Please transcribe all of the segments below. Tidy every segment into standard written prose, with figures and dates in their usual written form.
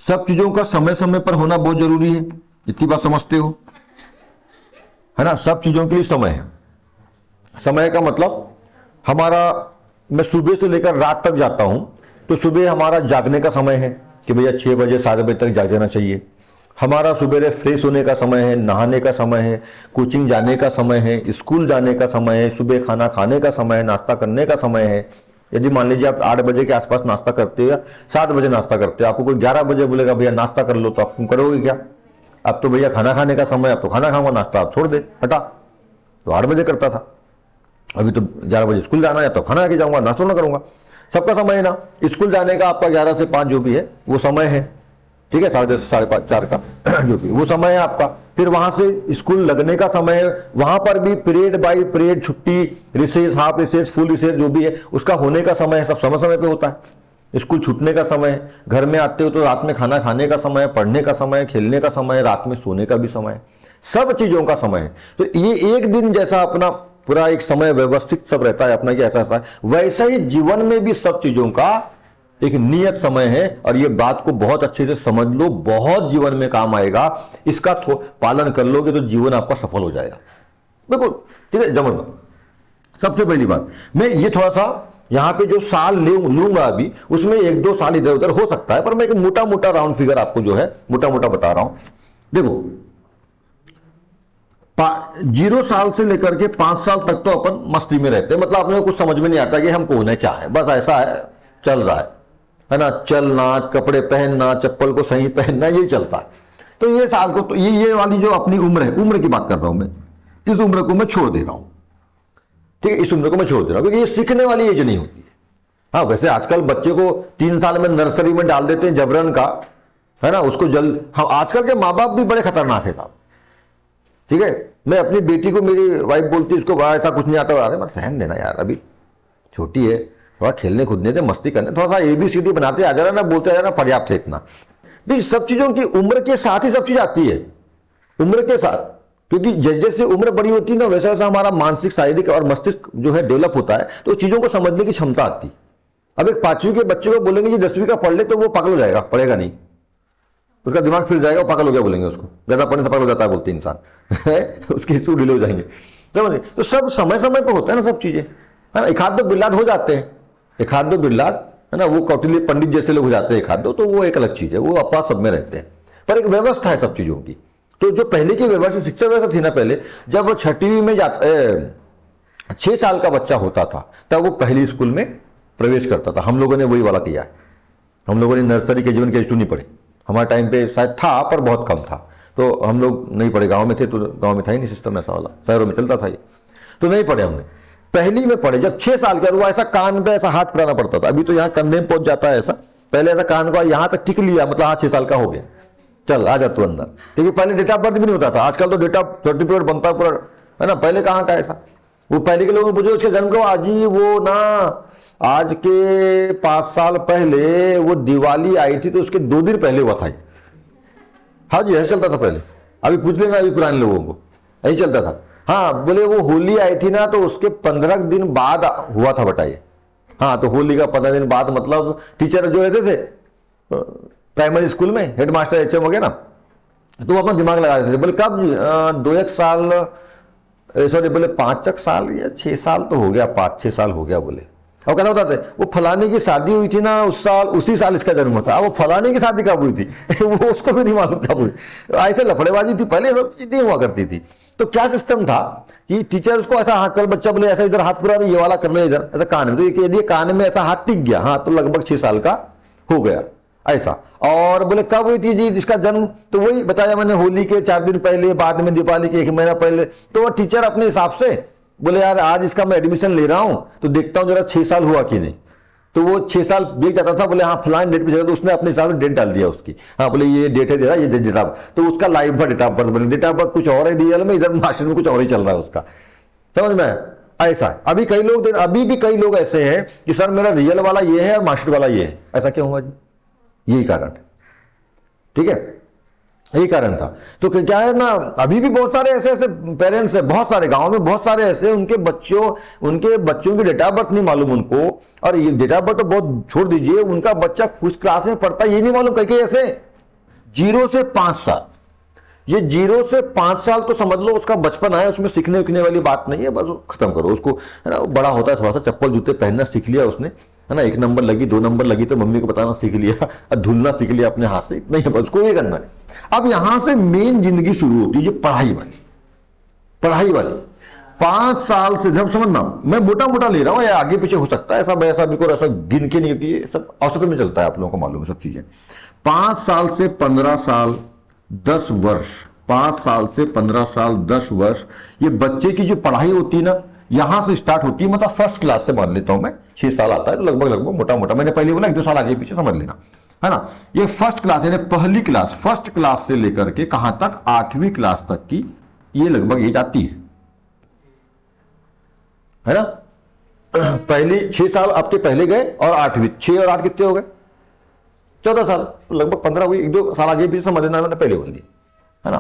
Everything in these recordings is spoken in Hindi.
सब चीजों का समय समय पर होना बहुत जरूरी है, इतनी बात समझते हो, है ना। सब चीजों के लिए समय है। समय का मतलब हमारा, मैं सुबह से लेकर रात तक जाता हूं, तो सुबह हमारा जागने का समय है कि भैया 6 बजे 7 बजे तक जाग जाना चाहिए। हमारा सुबह फ्रेश होने का समय है, नहाने का समय है, कोचिंग जाने का समय है, स्कूल जाने का समय है, सुबह खाना खाने का समय है, नाश्ता करने का समय है। यदि मान लीजिए आप 8 बजे के आसपास नाश्ता करते हो या 7 बजे नाश्ता करते हो, आपको कोई 11 बजे बोलेगा भैया नाश्ता कर लो, तो आप तुम करोगे क्या? अब तो भैया खाना खाने का समय, अब तो खाना खाऊंगा, नाश्ता आप छोड़ दे, हटा। तो 8 बजे करता था, अभी तो 11 बजे स्कूल जाना है तो खाना लेके जाऊंगा, नाश्ता ना करूंगा। सबका समय है ना। स्कूल जाने का आपका 11 से 5 जो भी है वो समय है, ठीक है, 3:30 5:30 4 का जो भी वो समय है आपका। फिर वहां से स्कूल लगने का समय है, वहां पर भी पीरियड बाई पीरियड, छुट्टी, recess, half recess, full recess जो भी है उसका होने का समय है, सब समय समय पे होता है। स्कूल छूटने का समय है, घर में आते हो तो रात में खाना खाने का समय है, पढ़ने का समय है, खेलने का समय है, रात में सोने का भी समय है, सब चीजों का समय है। तो ये एक दिन जैसा अपना पूरा एक समय व्यवस्थित सब रहता है अपना कि ऐसा ऐसा है, वैसा ही जीवन में भी सब चीजों का एक नियत समय है। और ये बात को बहुत अच्छे से समझ लो, बहुत जीवन में काम आएगा। इसका पालन कर लोगे तो जीवन आपका सफल हो जाएगा, बिल्कुल, ठीक है। जमन सबसे पहली बात, मैं ये थोड़ा सा यहां पे जो साल लूंगा अभी, उसमें 1-2 साल इधर उधर हो सकता है, पर मैं एक मोटा मोटा राउंड फिगर आपको जो है मोटा मोटा बता रहा हूं। देखो, 0 साल से लेकर के 5 साल तक तो अपन मस्ती में रहते हैं, मतलब अपने को कुछ समझ में नहीं आता कि हम कौन है क्या है, बस ऐसा है, चल रहा है ना। चलना, कपड़े पहनना, चप्पल को सही पहनना, ये चलता है। तो ये साल को तो ये वाली जो अपनी उम्र है, उम्र की बात कर रहा हूं मैं, इस उम्र को मैं छोड़ दे रहा हूं, ठीक है, इस उम्र को मैं छोड़ दे रहा हूं, क्योंकि ये सीखने वाली एज नहीं होती है। हाँ, वैसे आजकल बच्चे को 3 साल में नर्सरी में डाल देते हैं जबरन का, है ना, उसको जल्द। हाँ, आजकल के माँ बाप भी बड़े खतरनाक है साहब, ठीक है। मैं अपनी बेटी को, मेरी वाइफ बोलती है इसको बड़ा ऐसा कुछ नहीं आता, अरे मैं सहन देना यार, अभी छोटी है, थोड़ा खेलने कूदने दे, मस्ती करने, थोड़ा सा ABCD बनाते आ जाना ना, बोलते आ जाना, पर्याप्त है इतना भी। सब चीजों की उम्र के साथ ही सब चीज आती है, उम्र के साथ, क्योंकि जैसे जैसे उम्र बड़ी होती है ना, वैसा वैसा हमारा मानसिक, शारीरिक और मस्तिष्क जो है डेवलप होता है, तो चीजों को समझने की क्षमता आती। अब एक 5वीं के बच्चे को बोलेंगे कि 10वीं का पढ़ ले, तो वो पागल हो जाएगा, पढ़ेगा नहीं, उसका दिमाग फिर जाएगा, पागल हो गया बोलेंगे उसको, ज्यादा पढ़ने से पागल हो जाता है बोलते इंसान उसके स्कूल ढीले हो जाएंगे। तो सब समय समय पर होता है ना सब चीजें, है ना। एक आध दो बिरलाद हो जाते हैं, एक आध दो बिरलाद, है ना, वो कौटिल्य पंडित जैसे लोग हो जाते हैं एक आध दो, तो वो एक अलग चीज है, वो अपना सब में रहते हैं, पर एक व्यवस्था है सब चीजों की। तो जो पहले की व्यवस्था, शिक्षा व्यवस्था थी ना, पहले जब 6वीं में 6 साल का बच्चा होता था तब वो पहली स्कूल में प्रवेश करता था। हम लोगों ने वही वाला किया है, हम लोगों ने नर्सरी के जीवन के नहीं पढ़े, हमारे टाइम पे शायद था पर बहुत कम था, तो हम लोग नहीं पढ़े, गांव में थे तो गांव में था ही नहीं सिस्टम ऐसा वाला, शहरों में चलता था ये, तो नहीं पढ़े हमने। पहली में पढ़े जब 6 साल का हुआ, ऐसा कान पे ऐसा हाथ फिराना पड़ता था, अभी तो यहाँ कंधे में पहुंच जाता है ऐसा, पहले ऐसा कान को यहां तक टिक लिया, मतलब हाँ 6 साल का हो गया, चल आ जा तू अंदर, क्योंकि पहले डेट ऑफ बर्थ भी नहीं होता था, आजकल तो डेट ऑफ सर्टिफिकेट बनता है पूरा, है ना। पहले कहाँ था ऐसा, वो पहले के लोगों को पूछो उसके जन्म को, आज ही वो ना, आज के 5 साल पहले वो दिवाली आई थी तो उसके 2 दिन पहले हुआ था। हाँ जी, ऐसा चलता था पहले, अभी पूछ लेना अभी पुराने लोगों को, यही चलता था। हाँ, बोले वो होली आई थी ना, तो उसके 15 दिन बाद हुआ था बेटा ये। हाँ, तो होली का 15 दिन बाद, मतलब टीचर जो रहते थे प्राइमरी स्कूल में, हेडमास्टर HM वगैरह, तो वो अपना दिमाग लगा देते थे, बोले कब 2-1 साल, सॉरी बोले 5 साल या 6 साल तो हो गया, 5-6 साल हो गया बोले। और कहना होता था वो फलाने की शादी हुई थी ना उस साल, उसी साल इसका जन्म होता। वो फलाने की शादी कब हुई थी वो उसको भी नहीं मालूम कब हुई। ऐसे लफड़ेबाजी थी पहले, सब चीजें हुआ करती थी। तो क्या सिस्टम था कि टीचर उसको ऐसा हाथ कर, बच्चा बोले ऐसा इधर हाथ पूरा ये वाला कर ले, इधर ऐसा कान में, तो यदि कान में ऐसा हाथ टिक गया, हाँ, तो लगभग 6 साल का हो गया ऐसा। और बोले कब हुई थी जी जिसका जन्म, तो वही बताया मैंने, होली के 4 दिन पहले, बाद में दीपावली के 1 महीना पहले। तो वो टीचर अपने हिसाब से बोले यार आज इसका मैं एडमिशन ले रहा हूं तो देखता हूं जरा 6 साल हुआ कि नहीं। तो वो 6 साल बीत जाता था, बोले हाँ फलान डेट पे चला, तो उसने अपने हिसाब से डेट डाल दिया उसकी, हाँ बोले ये डेट है जरा, ये डेट ऑफ, तो उसका लाइव का डेट ऑफ बर्थ बने, डेट ऑफ बर्थ कुछ और है रियल में, इधर मास्टर में कुछ और ही चल रहा है उसका, समझ में। ऐसा अभी कई लोग, अभी भी कई लोग ऐसे हैं कि सर मेरा रियल वाला ये है और मास्टर वाला ये है। ऐसा क्यों हुआ जी? यही कारण, ठीक है, यही कारण था। तो क्या है ना, अभी भी बहुत सारे ऐसे ऐसे पेरेंट्स हैं, बहुत सारे गांव में, बहुत सारे ऐसे, उनके बच्चों की डेट ऑफ बर्थ नहीं मालूम उनको, और ये डेट ऑफ बर्थ तो बहुत छोड़ दीजिए, उनका बच्चा कुछ क्लास में पढ़ता है ये नहीं मालूम, कई ऐसे 0 से 5 साल, ये 0 से 5 साल तो समझ लो उसका बचपन है, उसमें सीखने उखने वाली बात नहीं है, बस खत्म करो उसको, है ना। बड़ा होता है थोड़ा सा, चप्पल जूते पहनना सीख लिया उसने, है ना, 1 नंबर लगी 2 नंबर लगी तो मम्मी को बताना सीख लिया, धुलना सीख लिया अपने हाथ से, इतना ही बस उसको ये करना है। अब यहां से मेन जिंदगी शुरू होती है, ये पढ़ाई वाली। 5 साल से, जब समझना मैं मोटा मोटा ले रहा हूं, या आगे पीछे हो सकता है, ऐसा बिल्कुल ऐसा गिन के नहीं, ये सब औसत में चलता है, आप लोगों को मालूम है सब चीजें। 5 साल से 15 साल 10 वर्ष, 5 साल से 15 साल 10 वर्ष, ये बच्चे की जो पढ़ाई होती है ना, यहां से स्टार्ट होती है। मतलब फर्स्ट क्लास से मान लेता हूं मैं, 6 साल आता है तो लगभग मोटा मोटा, मैंने पहले बोला 1-2 साल आगे पीछे समझ लेना, है ना। ये फर्स्ट क्लास यानी पहली क्लास, फर्स्ट क्लास से लेकर के कहां तक, 8वीं क्लास तक की ये लगभग एज आती है ना। पहली 6 साल आपके पहले गए और 8वीं, 6 और 8 कितने हो गए, 14 साल, तो लगभग 15 हुई, 1-2 साल आगे पीछे समझ लेना, मैंने पहले बोल दिया, है ना।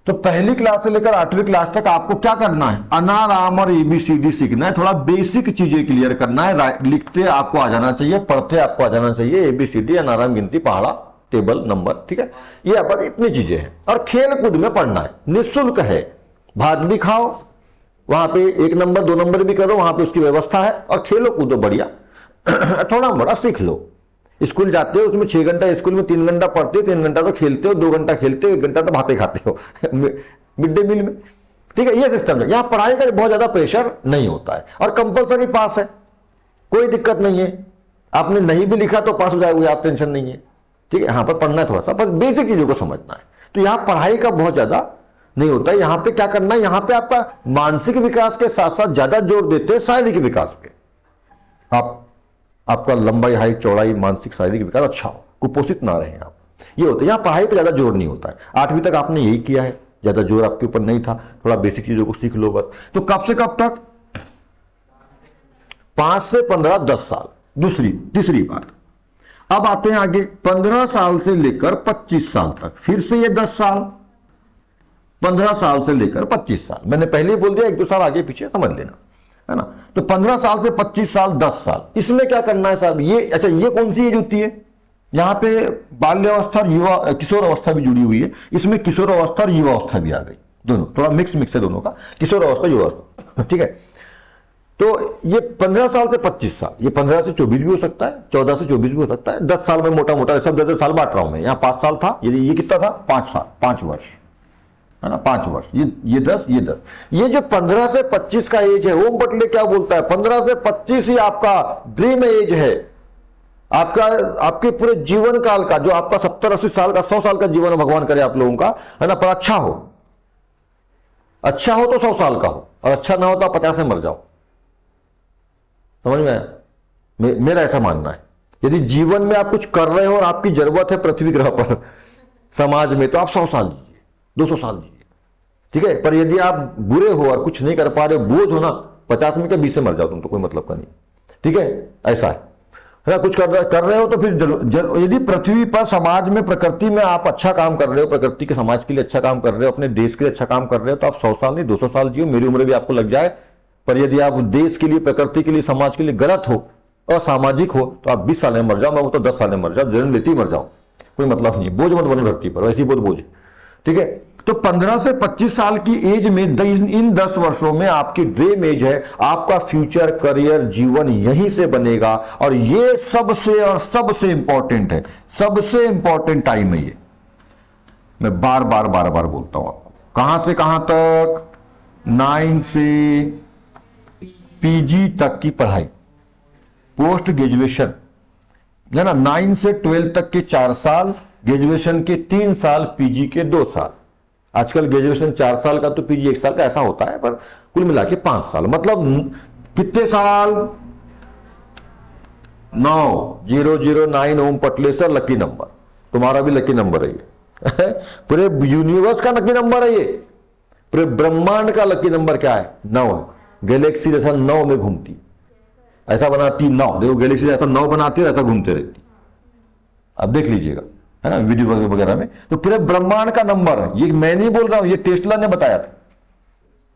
तो पहली क्लास से लेकर 8वीं क्लास तक आपको क्या करना है, अनाराम और ABCD सीखना है, थोड़ा बेसिक चीजें क्लियर करना है। लिखते आपको आ जाना चाहिए, पढ़ते आपको आ जाना चाहिए, ABCD, अनाराम, गिनती, पहाड़ा, टेबल, नंबर, ठीक है, ये अपन इतनी चीजें हैं। और खेल कूद में पढ़ना है, निःशुल्क है, भात भी खाओ, वहां पे 1 नंबर 2 नंबर भी करो, वहां पे उसकी व्यवस्था है, और खेलो कूदो बढ़िया, थोड़ा बड़ा सीख लो। स्कूल जाते हो, उसमें 6 घंटा स्कूल में 3 घंटा पढ़ते हो, 3 घंटा तो खेलते हो, 2 घंटा खेलते हो, 1 घंटा तो भाते खाते हो मिड डे मील में, ठीक है, ये सिस्टम है। यहां पढ़ाई का बहुत ज्यादा प्रेशर नहीं होता है, और कंपलसरी पास है, कोई दिक्कत नहीं है। आपने नहीं भी लिखा तो पास हो जाएगा, आप टेंशन नहीं है, ठीक है। यहां पर पढ़ना है थोड़ा सा, पर बेसिक चीजों को समझना है। तो यहां पढ़ाई का बहुत ज्यादा नहीं होता है। यहां पे क्या करना है, यहां पे आपका मानसिक विकास के साथ साथ ज्यादा जोर देते हैं शारीरिक विकास पे। आपका लंबाई, हाइट, चौड़ाई, मानसिक शारीरिक विकास अच्छा हो, कुपोषित ना रहे आप, ये होता है। यहां पढ़ाई पे ज्यादा जोर नहीं होता है। 8वीं तक आपने यही किया है, ज्यादा जोर आपके ऊपर नहीं था, थोड़ा बेसिक चीजों को सीख लो बस। तो कब से कब तक, 5 से 15 10 साल। तीसरी बात, अब आते हैं आगे, 15 साल से लेकर 25 साल तक, फिर से ये 10 साल, 15 साल से लेकर 25 साल, मैंने पहले ही बोल दिया, 1-2 साल आगे पीछे समझ लेना, है ना। तो 15 साल से 25 साल 10 साल, इसमें क्या करना है साहब, ये अच्छा, ये कौन सी एज होती है, यहां पे बाल्यावस्था और युवा किशोर अवस्था भी जुड़ी हुई है, इसमें किशोर अवस्था और युवा अवस्था भी आ गई, दोनों थोड़ा मिक्स है दोनों का, किशोर अवस्था युवा अवस्था, ठीक है। तो ये 15 साल से 25 साल, ये 15 से 24 भी हो सकता है, 14 से 24 भी हो सकता है, 10 साल में मोटा मोटा सब 10 साल बांट रहा हूं मैं। यहां 5 साल था, ये कितना था, 5 साल, 5 वर्ष, है ना, 5 वर्ष, ये 10, ये 10। ये जो 15 से 25 का एज है, ओम पटले क्या बोलता है, 15 से 25 ही आपका ड्रीम एज है, आपका, आपके पूरे जीवन काल का, जो आपका 70-80 साल का, 100 साल का जीवन भगवान करे आप लोगों का, है ना, पर अच्छा हो तो 100 साल का हो, और अच्छा ना हो तो आप 50 में मर जाओ, समझ में आया। मेरा ऐसा मानना है, यदि जीवन में आप कुछ कर रहे हो और आपकी जरूरत है पृथ्वी ग्रह पर, समाज में, तो आप 100 साल जीजिए, 200 साल जीजिए, ठीक है। पर यदि आप बुरे हो और कुछ नहीं कर पा रहे हो, बोझ हो ना, 50 में क्या 20 से मर जाओ तुम, तो कोई मतलब का नहीं, ठीक है, ऐसा है ना। कुछ कर रहे हो तो फिर यदि पृथ्वी पर, समाज में, प्रकृति में आप अच्छा काम कर रहे हो, प्रकृति के समाज के लिए अच्छा काम कर रहे हो, अपने देश के लिए अच्छा काम कर रहे हो, तो आप 100 साल नहीं 200 साल जियो, मेरी उम्र भी आपको लग जाए। पर यदि आप देश के लिए, प्रकृति के लिए, समाज के लिए गलत हो, असामाजिक हो, तो आप 20 साल में मर जाओ, मैं वो तो 10 साल में मर जाओ, जन्म लेती मर जाओ, कोई मतलब नहीं है। बोझ मत बनो धरती पर, वैसे ही बहुत बोझ, ठीक है। तो 15 से 25 साल की एज में, इन 10 वर्षों में आपकी ड्रीम एज है, आपका फ्यूचर, करियर, जीवन यहीं से बनेगा। और ये सबसे इंपॉर्टेंट है, सबसे इंपॉर्टेंट टाइम है ये, मैं बार बार बोलता हूं आपको। कहां से कहां तक, 9 से पीजी तक की पढ़ाई, पोस्ट ग्रेजुएशन, है ना, 9 से 12 तक के 4 साल, ग्रेजुएशन के 3 साल, पीजी के 2 साल। आजकल ग्रेजुएशन 4 साल का, तो पीजी 1 साल का, ऐसा होता है, पर कुल मिला के 5 साल, मतलब कितने साल, 9, 009 ओम पटलेश्वर लकी नंबर, तुम्हारा भी लकी नंबर है ये पूरे यूनिवर्स का लकी नंबर है ये, पूरे ब्रह्मांड का लकी नंबर क्या है, 9 है। गैलेक्सी जैसा 9 में घूमती, ऐसा बनाती 9, देखो गैलेक्सी जैसा 9 बनाती है, ऐसा घूमते रहती, अब देख लीजिएगा, है ना, वीडियो वगैरह में। तो पूरे ब्रह्मांड का नंबर है ये, मैं नहीं बोल रहा हूं, ये टेस्ला ने बताया था,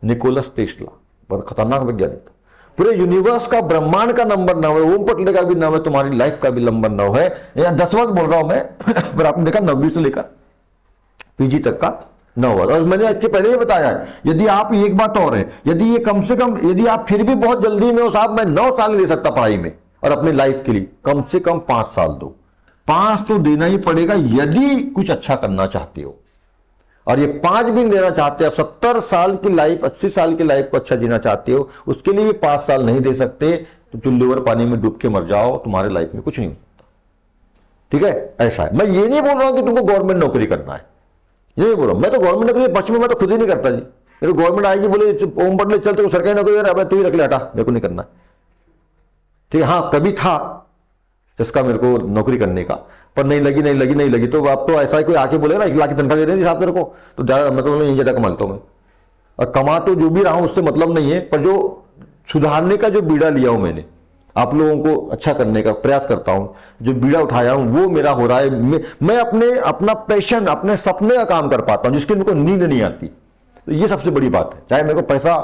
निकोलस टेस्ला, बहुत खतरनाक वैज्ञानिक था। पूरे यूनिवर्स का, ब्रह्मांड का नंबर 9 है, ओम पटले का भी 9 है, तुम्हारी लाइफ का भी नंबर 9 है। या 10वां बोल रहा हूं मैं पर आपने देखा 9वीं से लेकर पीजी तक का 9 वर्ष। और मैंने इसके पहले ही बताया है, यदि आप, एक बात और है, यदि ये कम से कम, यदि आप फिर भी बहुत जल्दी में हो साहब, मैं 9 साल नहीं दे सकता पढ़ाई में और अपनी लाइफ के लिए, कम से कम 5 साल दो। 5 तो देना ही पड़ेगा यदि कुछ अच्छा करना चाहते हो। और ये 5 भी लेना चाहते हो, आप 70 साल की लाइफ, 80 साल की लाइफ को अच्छा जीना चाहते हो, उसके लिए भी 5 साल नहीं दे सकते, तो चुल्लू और पानी में डूब के मर जाओ, तुम्हारे लाइफ में कुछ नहीं हो सकता। ठीक है, ऐसा है। मैं ये नहीं बोल रहा हूं कि तुमको गवर्नमेंट नौकरी करना है, ये नहीं बोल रहा हूं। मैं तो गवर्नमेंट नौकरी पक्ष में मैं तो खुद ही नहीं करता जी। मेरे गवर्नमेंट आएगी, बोले ओम पटले चलते सरकारी नौकरी, अरे तू ही रख ले, हटा, मेरे को नहीं करना। ठीक है, हाँ कभी था जिसका मेरे को नौकरी करने का, पर नहीं लगी तो अब तो ऐसा ही कोई आके बोले ना 1 लाख की तनख्वाह दे रहे हैं साहब मेरे को, तो ज्यादा मतलब मैं ज्यादा कमाता हूं मैं, और कमा तो जो भी रहा हूं उससे मतलब नहीं है, पर जो सुधारने का जो बीड़ा लिया हूं मैंने, आप लोगों को अच्छा करने का प्रयास करता हूं, जो बीड़ा उठाया हूं वो मेरा हो रहा है। मैं अपना पैशन, अपने सपने का काम कर पाता हूं, जिसके मेरे को नींद नहीं आती। तो ये सबसे बड़ी बात है। चाहे मेरे को पैसा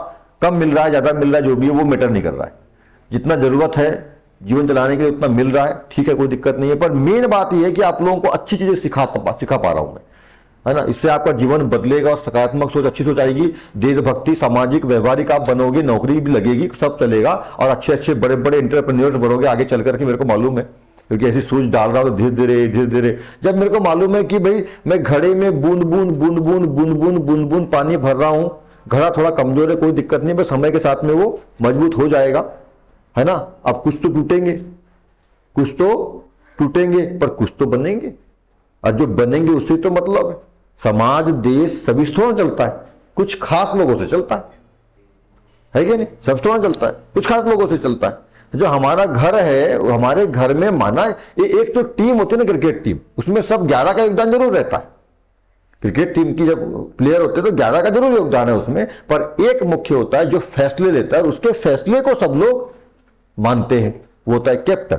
कम मिल रहा है, ज्यादा मिल रहा है, जो भी है वो मैटर नहीं कर रहा है। जितना जरूरत है जीवन चलाने के लिए उतना मिल रहा है, ठीक है, कोई दिक्कत नहीं है। पर मेन बात यह है कि आप लोगों को अच्छी चीजें सिखा पा रहा हूं मैं, है ना। इससे आपका जीवन बदलेगा और सकारात्मक सोच, अच्छी सोच आएगी, देशभक्ति, सामाजिक, व्यवहारिक आप बनोगे, नौकरी भी लगेगी, सब चलेगा, और अच्छे अच्छे बड़े बड़े एंटरप्रेन्योर्स बनोगे आगे चल करके, मेरे को मालूम है। क्योंकि ऐसी सोच डाल रहा हूं धीरे धीरे, जब मेरे को मालूम है कि भाई मैं घड़े में बूंद पानी भर रहा हूं, घड़ा थोड़ा कमजोर है, कोई दिक्कत नहीं, बस समय के साथ में वो मजबूत हो जाएगा, है ना। अब कुछ तो टूटेंगे, पर कुछ तो बनेंगे, और जो बनेंगे उससे तो मतलब है। समाज, देश सभी से थोड़ा चलता है, कुछ खास लोगों से चलता है कि नहीं, सब थोड़ा चलता है, कुछ खास लोगों से चलता है। जो हमारा घर है, हमारे घर में माना एक तो टीम होती है ना, क्रिकेट टीम, उसमें सब 11 का योगदान जरूर रहता है। क्रिकेट टीम की जब प्लेयर होते हैं तो 11 का जरूर योगदान है उसमें, पर एक मुख्य होता है जो फैसले लेता है, और उसके फैसले को सब लोग मानते हैं, वो होता है कैप्टन।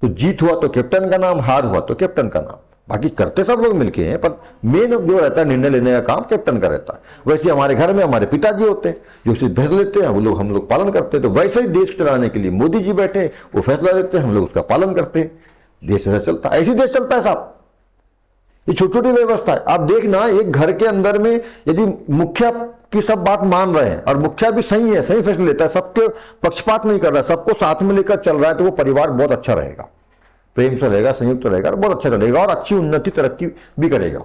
तो जीत हुआ तो कैप्टन का नाम, हार हुआ तो कैप्टन का नाम। बाकी करते सब लोग मिलके हैं, पर मेन जो रहता है निर्णय लेने का काम कैप्टन का रहता है। वैसे हमारे घर में हमारे पिताजी होते हैं जो सिर्फ फैसला लेते हैं, वो लोग, हम लोग पालन करते हैं। तो वैसे ही देश चलाने के लिए मोदी जी बैठे, वो फैसला लेते हैं, हम लोग उसका पालन करते हैं, देश ऐसा चलता है। ऐसी देश चलता है साहब, ये छोटी छोटी व्यवस्था है। आप देखना, एक घर के अंदर में यदि मुखिया की सब बात मान रहे हैं और मुखिया भी सही है, सही फैसले लेता है, सबके पक्षपात नहीं कर रहा है, सबको साथ में लेकर चल रहा है, तो वो परिवार बहुत अच्छा रहेगा, प्रेम से रहेगा, संयुक्त रहेगा, बहुत अच्छा चलेगा, और अच्छी उन्नति तरक्की भी करेगा।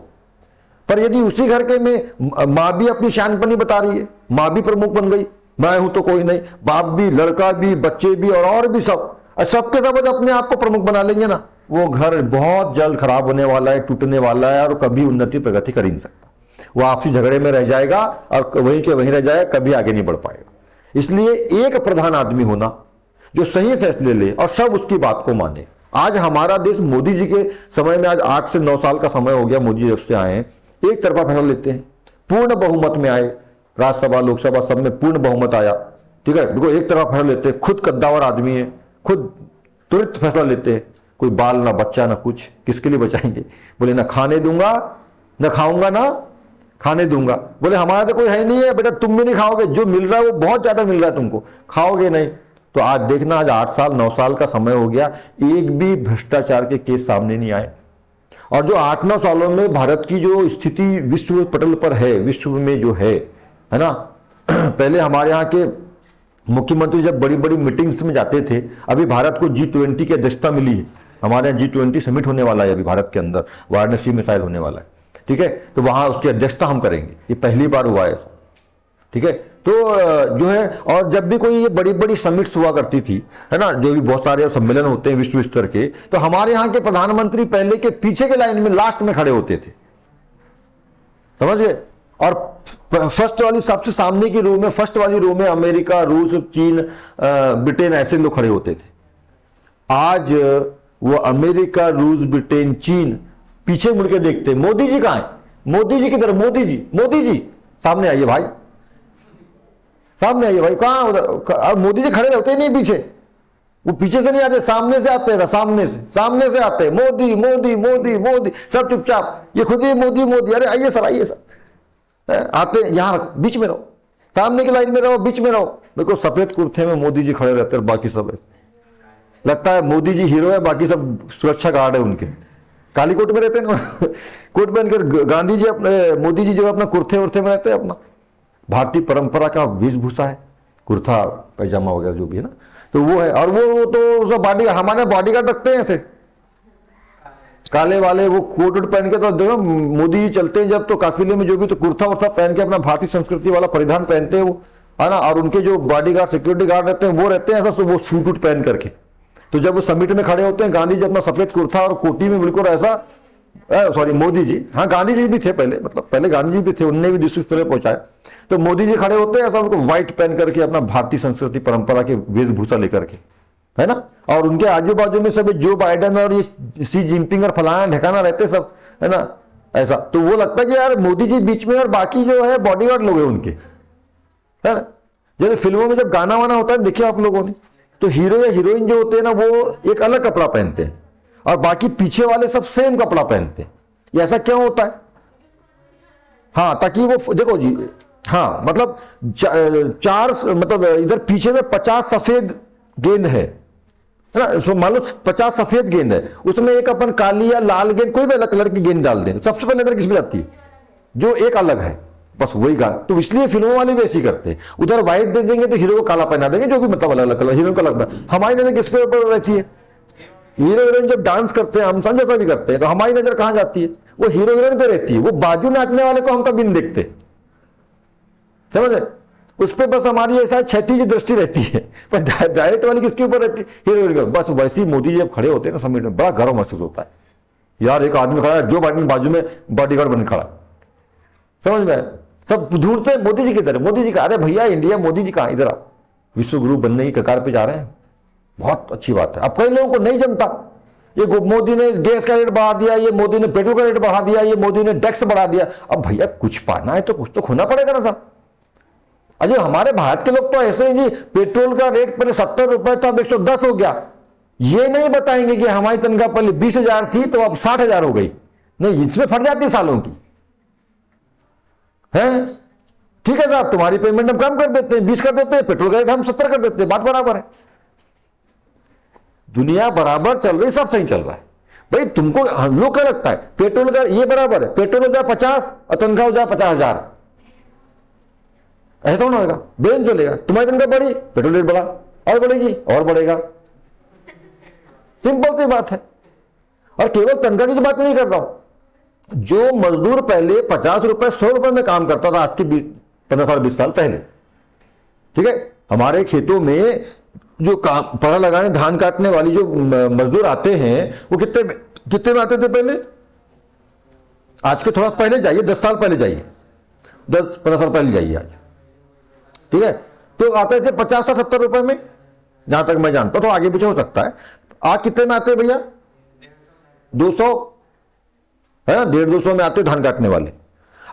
पर यदि उसी घर के में माँ भी अपनी शानपनी बता रही है, माँ भी प्रमुख बन गई, मैं हूं तो कोई नहीं, बाप भी, लड़का भी, बच्चे भी, और भी सबके सब अपने आप को प्रमुख बना लेंगे ना, वो घर बहुत जल्द खराब होने वाला है, टूटने वाला है, और कभी उन्नति प्रगति कर ही नहीं सकता। वो आपसी झगड़े में रह जाएगा और वहीं के वहीं रह जाएगा, कभी आगे नहीं बढ़ पाएगा। इसलिए एक प्रधान आदमी होना जो सही फैसले ले और सब उसकी बात को माने। आज हमारा देश मोदी जी के समय में, आज 8 से 9 साल का समय हो गया मोदी जब से आए हैं, एक तरफा फैसला लेते हैं, पूर्ण बहुमत में आए, राज्यसभा लोकसभा सब में पूर्ण बहुमत आया। ठीक है, देखो एक तरफा फैसला लेते हैं, खुद कद्दावर आदमी है, खुद तुरंत फैसला लेते हैं, कोई बाल ना बच्चा ना कुछ, किसके लिए बचाएंगे, बोले ना खाने दूंगा, ना खाऊंगा, ना खाने दूंगा, बोले हमारा तो कोई है नहीं है बेटा, तुम भी नहीं खाओगे, जो मिल रहा है वो बहुत ज्यादा मिल रहा है, तुमको खाओगे नहीं। तो आज देखना, आज 8 साल 9 साल का समय हो गया, एक भी भ्रष्टाचार के केस सामने नहीं आए। और जो 8-9 सालों में भारत की जो स्थिति विश्व पटल पर है, विश्व में जो है ना, पहले हमारे यहाँ के मुख्यमंत्री जब बड़ी बड़ी मीटिंग्स में जाते थे, अभी भारत को G20 की अध्यक्षता मिली है, हमारे यहाँ G20 समिट होने वाला है अभी भारत के अंदर, वाराणसी में शायद होने वाला है। ठीक है, तो वहां उसकी अध्यक्षता हम करेंगे, ये पहली बार हुआ है। ठीक है, तो जो है, और जब भी कोई ये बड़ी बड़ी समिट्स हुआ करती थी, है ना, जो भी बहुत सारे सम्मेलन होते हैं विश्व स्तर के, तो हमारे यहाँ के प्रधानमंत्री पहले के पीछे के लाइन में लास्ट में खड़े होते थे, समझ गए। और फर्स्ट वाली सबसे सामने की रो में, फर्स्ट वाली रो में अमेरिका, रूस, चीन, ब्रिटेन, ऐसे लोग खड़े होते थे। आज वो अमेरिका, रूस, ब्रिटेन, चीन पीछे मुड़ के देखते, मोदी जी कहां है, मोदी जी किधर, मोदी जी सामने आइए भाई, सामने आइए भाई, कहां उधर, मोदी जी खड़े होते ही नहीं पीछे, वो पीछे से नहीं आते, सामने से आते हैं, सामने से आते हैं, मोदी मोदी मोदी मोदी, सब चुपचाप, ये खुद ही मोदी, अरे आइए सर, आते यहां बीच में रहो, सामने की लाइन में रहो, बीच में रहो। देखो सफेद कुर्ते में मोदी जी खड़े रहते हैं, बाकी सब लगता है मोदी जी हीरो है, बाकी सब सुरक्षा गार्ड है उनके, काली कोट में रहते हैं ना कोट पहनकर। गांधी जी अपने, मोदी जी जो अपना कुर्ते उर्ते में रहते हैं, अपना भारतीय परंपरा का वेशभूषा है, कुर्ता पैजामा वगैरह जो भी है ना, तो वो है। और वो तो सब बॉडी, हमारे बॉडीगार्ड रखते हैं ऐसे काले वाले, वो कोट वोट पहन के। तो देखो मोदी जी चलते हैं जब, तो काफिले में जो भी, तो कुर्ता उर्ता पहन के अपना भारतीय संस्कृति वाला परिधान पहनते हैं वो, है ना। और उनके जो बॉडीगार्ड, सिक्योरिटी गार्ड रहते हैं, वो रहते हैं ऐसा, वो सूट वूट पहन करके। तो जब वो समिट में खड़े होते हैं, गांधी जी अपना सफेद कुर्ता और कोटी में बिल्कुल ऐसा, सॉरी मोदी जी, हाँ गांधी जी भी थे पहले, मतलब पहले गांधी जी भी थे, उनने भी विश्व स्तर पहुंचाया। तो मोदी जी खड़े होते हैं ऐसा, उनको व्हाइट पहन करके, अपना भारतीय संस्कृति परंपरा की वेशभूषा लेकर के, है ना। और उनके आजू बाजू में सब जो बाइडेन और ये सी जिनपिंग और फलाना ढकाना रहते सब, है ना, ऐसा। तो वो लगता है कि यार मोदी जी बीच में और बाकी जो है बॉडीगार्ड लोग हैं उनके, है ना। जैसे फिल्मों में जब गाना वाना होता है, देखिए आप लोगों ने, तो हीरो या हीरोइन जो होते हैं ना, वो एक अलग कपड़ा पहनते हैं और बाकी पीछे वाले सब सेम कपड़ा पहनते हैं। ये ऐसा क्यों होता है? हाँ, ताकि वो देखो जी, हाँ मतलब चार, मतलब इधर पीछे में 50 सफेद गेंद है ना, सो मान लो 50 सफेद गेंद है, उसमें एक अपन काली या लाल गेंद, कोई भी अलग कलर की गेंद डाल दें, सबसे पहले नजर किस पे जाती है? जो एक अलग है, बस वही का। तो इसलिए फिल्मों वाले भी ऐसे ही करते हैं, उधर व्हाइट दे देंगे तो हीरो को काला पहना देंगे, जो भी मतलब अलग अलग कलर, हीरो का लगता है। हमारी नजर किस पे ऊपर रहती है? हीरो हीरोइन जब डांस करते हैं, हम सब जैसा भी करते हैं, तो हमारी नजर कहां जाती है? वो हीरो हीरोइन पे रहती है। वो बाजू नाचने वाले को हम कभी नहीं देखते, समझे? उस पर बस हमारी ऐसा छठी की दृष्टि रहती है, पर डायरेक्ट वाली किसके ऊपर रहती है? Hero heroine. बस वैसे ही मोदी जी जब खड़े होते हैं ना समिट में, बड़ा गर्व महसूस होता है, यार एक आदमी खड़ा है, जो बाइडेन बाजू में बॉडीगार्ड बन खड़ा, समझ में? सब ढूंढते हैं मोदी जी की तरह, मोदी जी का, अरे भैया इंडिया, मोदी जी कहां? इधर आप विश्व गुरु बनने की कगार पे जा रहे हैं, बहुत अच्छी बात है। अब कई लोगों को नहीं जमता, ये मोदी ने गैस का रेट बढ़ा दिया, ये मोदी ने पेट्रोल का रेट बढ़ा दिया, ये मोदी ने टैक्स बढ़ा दिया। अब भैया कुछ पाना है तो कुछ तो खोना पड़ेगा ना था। अजय हमारे भारत के लोग तो ऐसे ही जी, पेट्रोल का रेट पहले 70 रुपए था, अब 110 हो गया। ये नहीं बताएंगे कि हमारी तनख्वाह पहले 20,000 थी तो अब 60,000 हो गई। नहीं, इसमें फट जाती है सालों की, है? ठीक है साहब, तुम्हारी पेमेंट हम कम कर देते हैं, 20 कर देते हैं, पेट्रोल का रेट हम 70 कर देते हैं, बात बराबर है। दुनिया बराबर चल रही, सब सही चल रहा है। भाई तुमको, हम लोग क्या लगता है पेट्रोल का ये बराबर है, पेट्रोल हो जाए 50 और तनख्वाह हो जाए 50,000, ऐसा तो ना होगा, बेन चलेगा। तुम्हारी तनख्वाह बढ़ी, पेट्रोल रेट बढ़ा, और बढ़ेगी और बढ़ेगा, सिंपल सी बात है। और केवल तनख्वाह की तो बात नहीं कर रहा हूं, जो मजदूर पहले 50 रुपए 100 रुपए में काम करता था, आज के 15 साल 20 साल पहले, ठीक है, हमारे खेतों में जो काम पड़ा लगाने, धान काटने वाली जो मजदूर आते हैं, वो कितने में आते थे पहले? आज के थोड़ा पहले जाइए, 10 साल पहले जाइए, 10-15 साल पहले जाइए आज, ठीक है, तो आते थे 50 से 70 रुपए में, जहां तक मैं जानता, तो आगे पीछे हो सकता है। आज कितने में आते हैं भैया? 200 है ना, 150-200 में आते धान काटने वाले।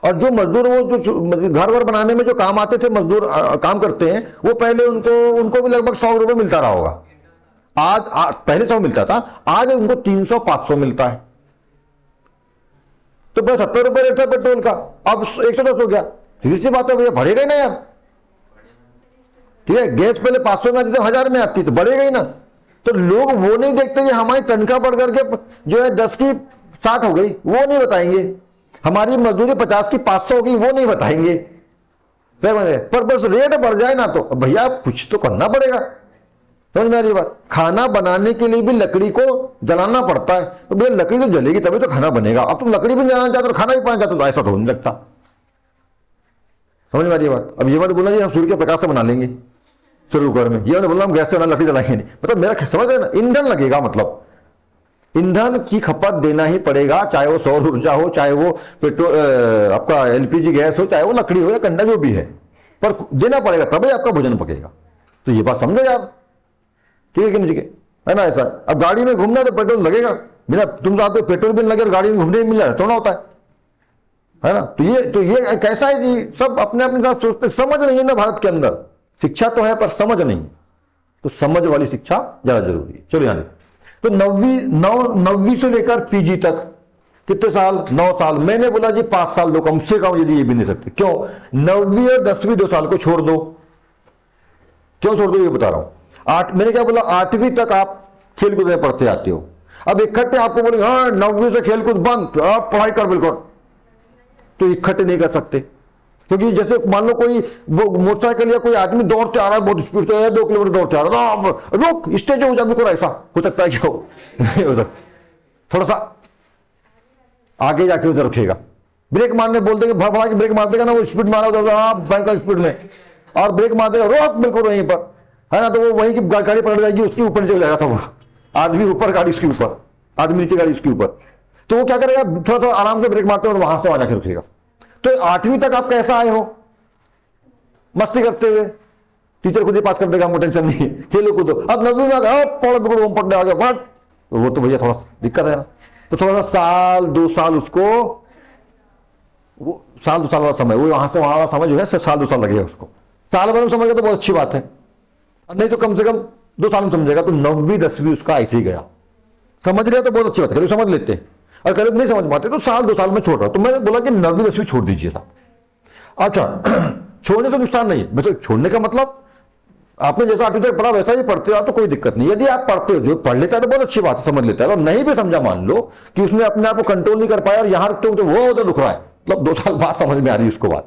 और जो मजदूर, वो जो घर वर बनाने में जो काम आते थे मजदूर, काम करते हैं, वो पहले उनको भी लगभग 100 रुपए मिलता रहा होगा। आज पहले 100 मिलता था, आज उनको 300-500 मिलता है। तो बस 70 रुपए रेट था पेट्रोल का, अब 110 हो गया। सीधी बात है भैया, बढ़ेगा ही ना यार, ठीक है। गैस पहले 500 में आती तो 1000 में आती, तो बढ़ेगा ही ना। तो लोग वो नहीं देखते कि हमारी तनख्वाह बढ़ करके जो है 10 की 60 हो गई, वो नहीं बताएंगे। हमारी मजदूरी 50 की 500 होगी, वो नहीं बताएंगे, पर बस रेट बढ़ जाए ना, तो भैया कुछ तो करना पड़ेगा। समझ में आ रही बात? खाना बनाने के लिए भी लकड़ी को जलाना पड़ता है, तो भैया लकड़ी तो जलेगी तभी तो खाना बनेगा। अब तुम लकड़ी भी जलाना चाहते हो, खाना भी पाना चाहते हो, तो ऐसा तो हो नहीं सकता। समझ में आ रही बात? अब ये मत बोला जी हम सूर्य के प्रकाश से बना लेंगे शुरू कर में, ये मैंने बोला हम गैस से बना, लकड़ी जलाएंगे नहीं, मतलब मेरा समझ रहे ना, ईंधन लगेगा, मतलब ईंधन की खपत देना ही पड़ेगा, चाहे वो सौर ऊर्जा हो, चाहे वो पेट्रोल आपका एलपीजी गैस हो, चाहे वो लकड़ी हो या कंडा जो भी है, पर देना पड़ेगा, तभी आपका भोजन पकेगा। तो ये बात समझो यार, ठीक है कि नहीं? है ना ऐसा। अब गाड़ी में घूमना है तो पेट्रोल लगेगा, बिना तुम चाहते हो पेट्रोल भी लगे और गाड़ी में घूमने मिल जाए, थोड़ा होता है ना। तो ये कैसा है कि सब अपने अपने साथ सोचते, समझ नहीं है ना भारत के अंदर। शिक्षा तो है पर समझ नहीं, तो समझ वाली शिक्षा ज्यादा जरूरी है। चलो यानी तो नौवीं से लेकर पीजी तक कितने साल? 9 साल। मैंने बोला जी 5 साल दो कम से कम, यदि ये भी नहीं सकते। क्यों? 9वीं और 10वीं 2 साल को छोड़ दो। क्यों छोड़ दो ये बता रहा हूं। मैंने क्या बोला, 8वीं तक आप खेल कूद में पढ़ते आते हो, अब इकट्ठे आपको बोलेंगे हाँ 9वीं से खेलकूद बंद, आप पढ़ाई कर बिल्कुल, तो इकट्ठे नहीं कर सकते। क्योंकि जैसे मान लो कोई वो मोटरसाइकिल या कोई आदमी दौड़ते आ रहा है बहुत स्पीड से, 2 किलोमीटर दौड़ते आ रहा है, रुक स्टेज हो जा बिल्कुल, ऐसा हो सकता है क्या हो हो सकता, थोड़ा सा आगे जाके उधर उठेगा, ब्रेक मारने बोल देंगे, भड़बड़ा के ब्रेक मार देगा ना, वो स्पीड मारा उधर भयंकर स्पीड में, और ब्रेक मार देगा रोक बिल्कुल वहीं पर, है ना, तो वो वहीं की गाड़ी पकड़ जाएगी, उसके ऊपर चले जाएगा था, वो आदमी ऊपर गाड़ी उसके ऊपर, आदमी नीचे गाड़ी उसके ऊपर, तो वो क्या करेगा, थोड़ा थोड़ा आराम से ब्रेक मारते और वहां से वहां जाकर रुकेगा। तो 8वीं तक आप कैसा आए हो, मस्ती करते हुए, टीचर खुद ही पास कर देगा, हमको टेंशन नहीं है, खेलो कूदो। अब 9वीं में आ गया पढ़ो बिल्कुल, होम पढ़ने आ गया बट, वो तो भैया थोड़ा दिक्कत है ना, तो थोड़ा सा साल 2 साल उसको, वो साल 2 साल वाला समय, वो वहां से वहां वाला समय जो है साल 2 साल लगेगा उसको, साल भर में समझ गया तो बहुत अच्छी बात है, नहीं तो कम से कम 2 साल में समझेगा। तो 9वीं 10वीं उसका ऐसे ही गया, समझ लिया तो बहुत अच्छी बात है, करीब समझ लेते, और करीब नहीं समझ पाते तो साल 2 साल में छोड़ रहा। तो मैंने बोला कि 9वीं 10वीं छोड़ दीजिए साहब। अच्छा छोड़ने से नुकसान नहीं है, वैसे छोड़ने का मतलब आपने जैसा 8वीं तक पढ़ा वैसा ही पढ़ते हो आप तो कोई दिक्कत नहीं। यदि आप पढ़ते हो, जो पढ़ लेता है तो बहुत अच्छी बात है, समझ लेता है, और नहीं भी समझा मान लो कि उसने अपने आप को कंट्रोल नहीं कर पाया और यहां रखते हो तो वो उधर रुक रहा है, मतलब 2 साल बाद समझ में आ रही है उसको बात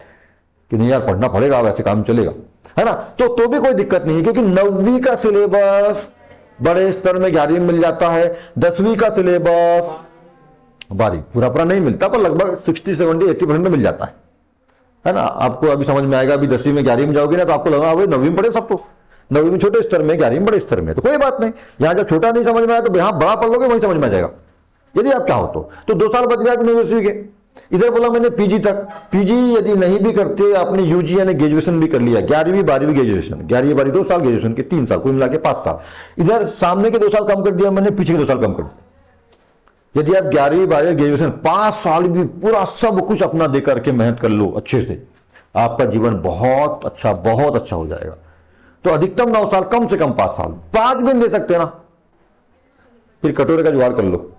कि नहीं यार पढ़ना पड़ेगा, वैसे काम चलेगा, है ना, तो भी कोई दिक्कत नहीं है, क्योंकि 9वीं का सिलेबस बड़े स्तर में 11वीं में मिल जाता है, 10वीं का सिलेबस बारी पूरा नहीं मिलता पर लगभग 60-70-80% में मिल जाता है ना। आपको अभी समझ में आएगा, अभी 10वीं में 11वीं में जाओगे ना तो आपको लगा भाई 9वीं में पढ़े सब, तो 9वीं में छोटे स्तर में, 11वीं में बड़े स्तर में, तो कोई बात नहीं, यहां जब छोटा नहीं समझ में आया तो यहां बड़ा पढ़ लोगे वहीं समझ में आ जाएगा, यदि आप चाहो तो 2 साल बच गया 9वीं 10वीं के। इधर बोला मैंने पीजी तक, पीजी यदि नहीं भी करते आपने यूजी यानी ग्रेजुएशन भी कर लिया, 11वीं 12वीं ग्रेजुएशन, 11वीं 12वीं 2 साल, ग्रेजुएशन के 3 साल, कुल मिला के 5 साल, इधर सामने के 2 साल कम कर दिया मैंने, पीछे के 2 साल कम कर दिया। यदि आप 11वीं 12वीं ग्रेजुएशन 5 साल भी पूरा सब कुछ अपना दे करके मेहनत कर लो अच्छे से, आपका जीवन बहुत अच्छा हो जाएगा। तो अधिकतम 9 साल, कम से कम 5 साल, 5 भी नहीं दे सकते ना, फिर कटोरे का जुगाड़ कर लो,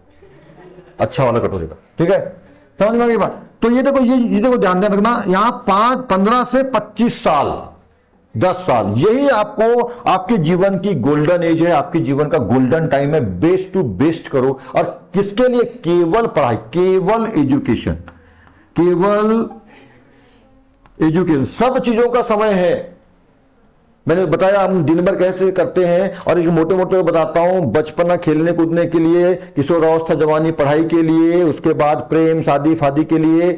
अच्छा वाला कटोरे का, ठीक है, समझ में आ गई बात। तो ये देखो ध्यान रखना, यहां 15 से 25 साल, 10 साल, यही आपको आपके जीवन की गोल्डन एज है, आपके जीवन का गोल्डन टाइम है, बेस्ट टू बेस्ट करो। और किसके लिए? केवल पढ़ाई, केवल एजुकेशन, सब चीजों का समय है। मैंने बताया हम दिन भर कैसे करते हैं, और एक मोटे मोटे बताता हूं, बचपना खेलने कूदने के लिए, किशोरावस्था जवानी पढ़ाई के लिए, उसके बाद प्रेम शादी फादी के लिए,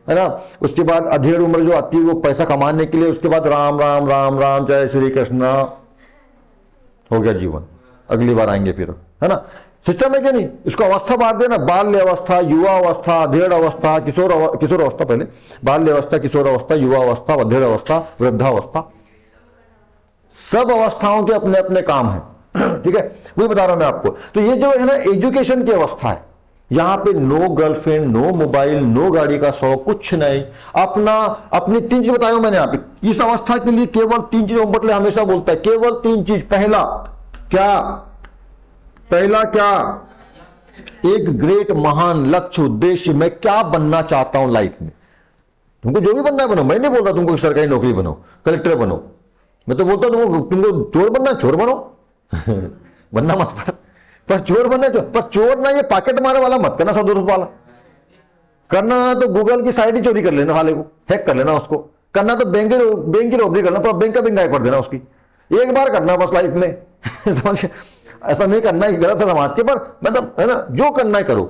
है ना, उसके बाद अधेड़ उम्र जो आती है वो पैसा कमाने के लिए, उसके बाद राम राम राम राम जय श्री कृष्ण, हो गया जीवन, अगली बार आएंगे फिर, है ना, सिस्टम है क्या नहीं। इसको अवस्था बांट देना, बाल्य अवस्था, युवा अवस्था, अधेड़ अवस्था, किशोर अवस्था, पहले बाल्य अवस्था, किशोर अवस्था, युवा अवस्था, अधेड़ अवस्था, वृद्धावस्था, सब अवस्थाओं के अपने अपने काम है ठीक है, वही बता रहा हूं मैं आपको। तो ये जो है ना एजुकेशन की अवस्था है, यहां पे no girlfriend, no mobile, no गाड़ी का शौक, कुछ नहीं, अपनी 3 चीज बताया मैंने यहाँ पे। इस अवस्था के लिए केवल 3 चीज बटले हमेशा बोलता है, केवल 3 चीज। पहला क्या? एक ग्रेट महान लक्ष्य उद्देश्य, मैं क्या बनना चाहता हूं लाइफ में। तुमको जो भी बनना है बनो, मैं नहीं बोल रहा तुमको सरकारी नौकरी बनो, कलेक्टर बनो, मैं तो बोलता हूं तुमको चोर बनना, चोर बनो बनना मत पर चोर बनना, पर चोर ना ये पॉकेट मारे वाला मत करना, 100 रुपये वाला करना। तो गूगल की साइट ही चोरी कर लेना, हाले को हैक कर लेना, उसको करना तो बैंक की रॉबरी करना, पर बैंक का गायब कर देना उसकी, एक बार करना बस लाइफ में समझ, ऐसा नहीं करना है गलत है समाज के, पर मतलब है ना, जो करना है करो,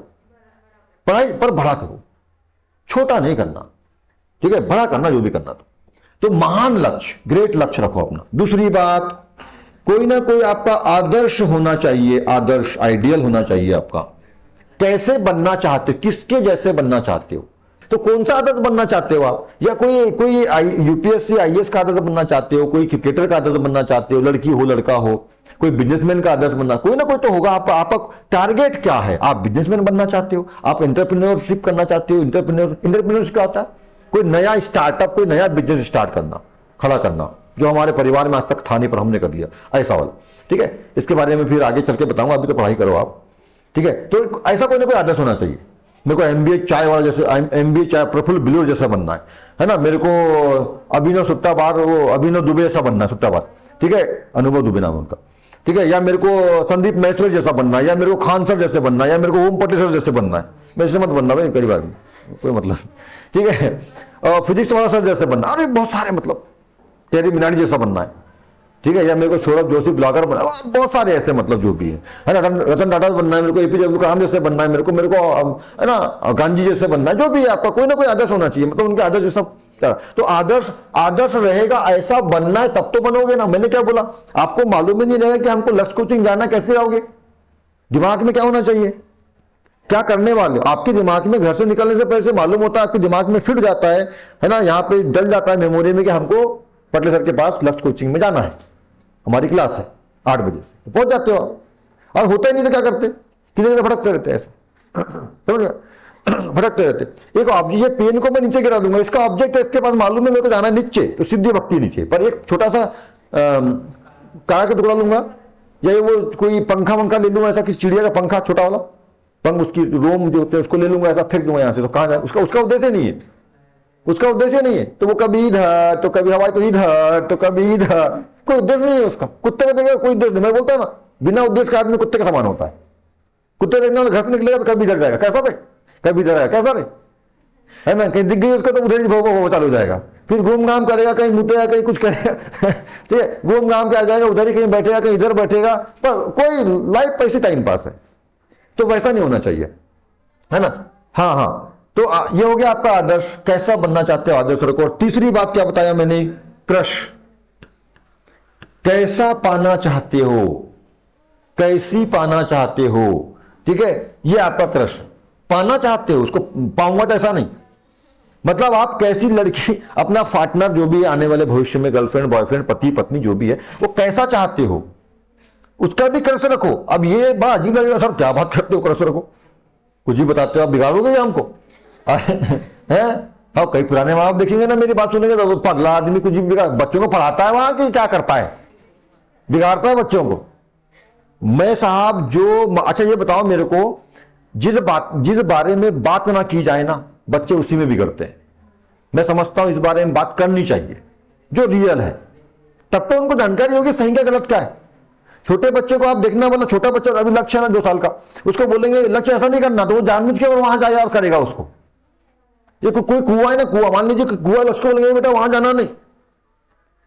पढ़ाई पर बड़ा करो, छोटा नहीं करना, ठीक है, बड़ा करना जो भी करना। तो महान लक्ष्य, ग्रेट लक्ष्य रखो अपना। दूसरी बात, कोई ना कोई आपका आदर्श होना चाहिए, आदर्श आइडियल होना चाहिए आपका। कैसे बनना चाहते हो, किसके जैसे बनना चाहते हो, तो कौन सा आदर्श बनना चाहते हो आप, या कोई यूपीएससी आईएएस का आदर्श बनना चाहते हो, कोई क्रिकेटर का आदर्श बनना चाहते हो, लड़की हो लड़का हो, कोई बिजनेसमैन का आदर्श बनना, कोई ना कोई तो होगा। आपका टारगेट क्या है? आप बिजनेसमैन बनना चाहते हो, आप एंटरप्रेन्योरशिप करना चाहते हो, एंटरप्रेन्योरशिप क्या होता है? कोई नया स्टार्टअप, कोई नया बिजनेस स्टार्ट करना, खड़ा करना, जो हमारे परिवार में आज तक था नहीं पर हमने कर लिया, ऐसा वाला, ठीक है। इसके बारे में फिर आगे चल के बताऊंगा, अभी तो पढ़ाई करो आप, ठीक है। तो ऐसा कोई ना कोई आदर्श होना चाहिए। मेरे को एमबीए चाय वाला जैसे, एमबीए चाय प्रफुल्ल बिलोर जैसा बनना है ना। मेरे को अभिनव सुट्टाबार, वो अभिनव दुबे जैसा बनना है, सुट्टाबार, ठीक है, अनुभव दुबे नाम उनका। ठीक है, या मेरे को संदीप मैसर जैसा बनना है, या मेरे को खान सर जैसे बनना है, या मेरे को ओम पटेल सर जैसे बनना है। वैसे मत बनना भाई, कई बार कोई मतलब, ठीक है। फिजिक्स वाला सर जैसे बनना, अरे बहुत सारे मतलब, टेरी मिनाटी जैसा बनना है, ठीक है, या मेरे को सौरभ जोशी ब्लॉगर बनना है, बहुत सारे ऐसे मतलब जो भी है ना, रतन टाटा बनना है, मेरे को एपीजे अब्दुल कलाम जैसे बनना है, मेरे को है ना गांधी जैसे बनना है, जो भी है आपका कोई ना कोई आदर्श होना चाहिए, मतलब उनके आदर्श जैसा। तो आदर्श रहेगा, ऐसा बनना है तब तो बनोगे ना। मैंने क्या बोला, आपको मालूम ही नहीं रहेगा कि हमको लक्ष्य कोचिंग जाना, कैसे जाओगे? दिमाग में क्या होना चाहिए, क्या करने वाले हो? आपके दिमाग में घर से निकलने से पहले से मालूम होता है, आपके दिमाग में फिट जाता है ना, यहाँ पे डल जाता है मेमोरी में कि हमको पटले सर के पास लक्ष्य कोचिंग में जाना है, हमारी क्लास है 8 बजे से, पहुंच जाते हो आप। और होता ही नहीं तो क्या करते, किसी जगह भटकते रहते ऐसे, समझ गए, भटकते रहते। एक ऑब्जेक्ट, ये पेन को मैं नीचे गिरा दूंगा, इसका ऑब्जेक्ट है, इसके पास मालूम है मेरे को जाना है नीचे, तो सिद्धि भक्ति नीचे, पर एक छोटा सा कागज का टुकड़ा लूंगा, या वो कोई पंखा वंखा ले लूंगा, ऐसा किसी चिड़िया का पंखा छोटा वाला पंख, उसकी रोम जो होते हैं उसको ले लूंगा, ऐसा फेंक दूंगा यहाँ से, तो कहाँ जाए? उसका उद्देश्य नहीं है, उसका उद्देश्य नहीं है, तो वो कभी इधर तो कभी हवाई, तो इधर तो कभी इधर, कोई उद्देश्य नहीं है उसका। कुत्ते को देखेगा कोई उद्देश्य नहीं, मैं बोलता हूं ना, बिना उद्देश्य का आदमी कुत्ते का समान होता है। कुत्ते देखने वाले घर से निकलेगा तो कभी इधर जाएगा, कैसा रे, कभी इधर आएगा, कैसा रे, है ना, कहीं दिख गई उसको तो उधर ही भोग चालू हो जाएगा, फिर घूम घाम करेगा, कहीं मुतेगा, कहीं कुछ करेगा, ठीक है, घूम घाम के आ जाएगा, उधर ही कहीं बैठेगा, कहीं इधर बैठेगा, पर कोई लाइफ पैसे टाइम पास है। तो वैसा नहीं होना चाहिए, है ना। हाँ हाँ, तो ये हो गया आपका आदर्श, कैसा बनना चाहते हो आदर्श रखो। और तीसरी बात क्या बताया मैंने, क्रश, कैसा पाना चाहते हो, कैसी पाना चाहते हो, ठीक है, ये आपका क्रश, पाना चाहते हो, उसको पाऊंगा तो ऐसा नहीं, मतलब आप कैसी लड़की, अपना पार्टनर जो भी आने वाले भविष्य में, गर्लफ्रेंड बॉयफ्रेंड पति पत्नी जो भी है, वो कैसा चाहते हो, उसका भी क्रश रखो। अब ये बात अजीब लगेगा, सर क्या बात करते हो, क्रश रखो, कुछ भी बताते हो, आप बिगाड़ोगे हमको है। हाँ, कई पुराने माँ बाप देखेंगे ना, मेरी बात सुनेंगे तो पगला आदमी कुछ भी बिगाड़, बच्चों को पढ़ाता है वहां की क्या करता है, बिगाड़ता है बच्चों को। मैं साहब जो, अच्छा ये बताओ मेरे को, जिस बारे में बात ना की जाए ना, बच्चे उसी में बिगड़ते हैं। मैं समझता हूं इस बारे में बात करनी चाहिए, जो रियल है, तब तो उनको जानकारी होगी सही क्या गलत क्या है। छोटे बच्चे को आप देखना, मतलब छोटा बच्चा अभी लक्ष्य है ना 2 साल का, उसको बोलेंगे लक्ष्य ऐसा नहीं करना, तो वो जानबूझ के वहां जाए और करेगा उसको। ये कोई कुआं है ना, कुआं मान लीजिए कुआं, उसको बोलेंगे बेटा वहां जाना नहीं,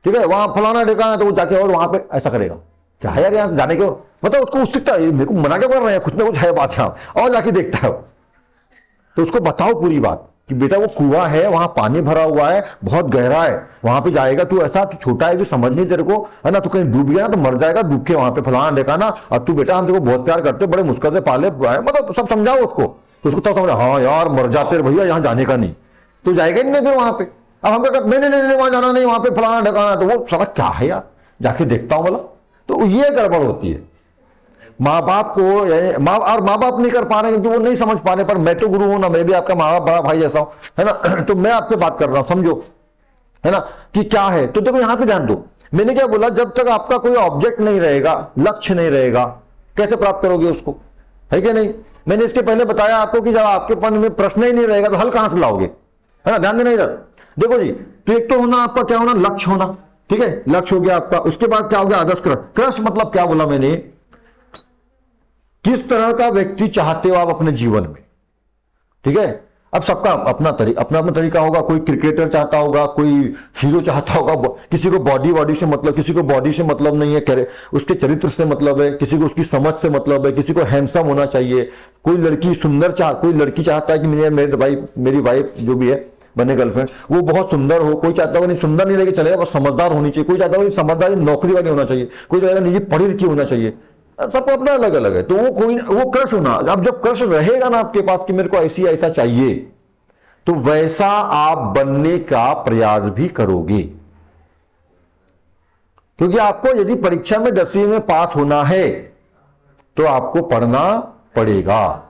ठीक है, वहां फलाना देखा है, तो वो जाके और वहां पे ऐसा करेगा। क्या है यार यहाँ जाने के, मतलब उसको उत्सुकता, मेरे को मना क्या कर रहे हैं, कुछ ना कुछ है बात यहाँ, और जाके देखता है। तो उसको बताओ पूरी बात कि बेटा वो कुआं है, वहां पानी भरा हुआ है, बहुत गहरा है, वहां पे जाएगा तू, ऐसा तू छोटा है भी समझ नहीं तेरे को, है ना, तू कहीं डूब गया ना तो मर जाएगा, डूब के वहां पे फलाना देखा ना, और तू बेटा हम तेरे को बहुत प्यार करते, बड़े मुश्किल से पाले, मतलब सब समझाओ उसको, तो उसको तब समझा, हाँ यार मर जाते भैया, यहाँ जाने का नहीं, तो जाएगा ही नहीं फिर वहां पे। अब हम कहते नहीं नहीं नहीं वहां जाना नहीं, वहां पे फलाना ढकाना, तो वो साला क्या है यार, जाके देखता हूं बोला। तो ये गड़बड़ होती है माँ बाप को, माँ बाप नहीं कर पा रहे क्योंकि वो नहीं समझ पा रहे, पर मैं तो गुरु हूं ना, मैं भी आपका माँ बाप बड़ा भाई जैसा हूं, है ना, तो मैं आपसे बात कर रहा हूं, समझो, है ना, कि क्या है। तो देखो यहां पे ध्यान दो, मैंने क्या बोला, जब तक आपका कोई ऑब्जेक्ट नहीं रहेगा, लक्ष्य नहीं रहेगा, कैसे प्राप्त करोगे उसको, है कि नहीं। मैंने इसके पहले बताया आपको कि जब आपके मन में प्रश्न ही नहीं रहेगा तो हल कहां से लाओगे, है ना, ध्यान देना इधर। देखो जी, तो एक तो होना आपका क्या होना, लक्ष्य होना, ठीक है, लक्ष्य हो गया आपका। उसके बाद क्या हो गया, आदर्श क्रश। क्रश मतलब क्या बोला मैंने, किस तरह का व्यक्ति चाहते हो आप अपने जीवन में, ठीक है। अब सबका अपना अपना तरीका होगा, कोई क्रिकेटर चाहता होगा, कोई हीरो चाहता होगा, किसी को बॉडी से मतलब, किसी को बॉडी से मतलब नहीं है, उसके चरित्र से मतलब है, किसी को उसकी समझ से मतलब है, किसी को हैंडसम होना चाहिए, कोई लड़की सुंदर कोई लड़की चाहता है कि मेरी वाइफ जो भी है बने गर्लफ्रेंड, वो बहुत सुंदर हो, कोई चाहता होगा नहीं सुंदर नहीं लेके चलेगा, बस समझदार होनी चाहिए, कोई चाहता होगा समझदारी नौकरी वाली होना चाहिए, कोई चाहता निजी पढ़ी लिखी होना चाहिए, सबको अपना अलग अलग है। तो वो क्रश होना, अब जब क्रश रहेगा ना आपके पास कि मेरे को ऐसा चाहिए, तो वैसा आप बनने का प्रयास भी करोगे, क्योंकि आपको यदि परीक्षा में 10वीं में पास होना है तो आपको पढ़ना पड़ेगा,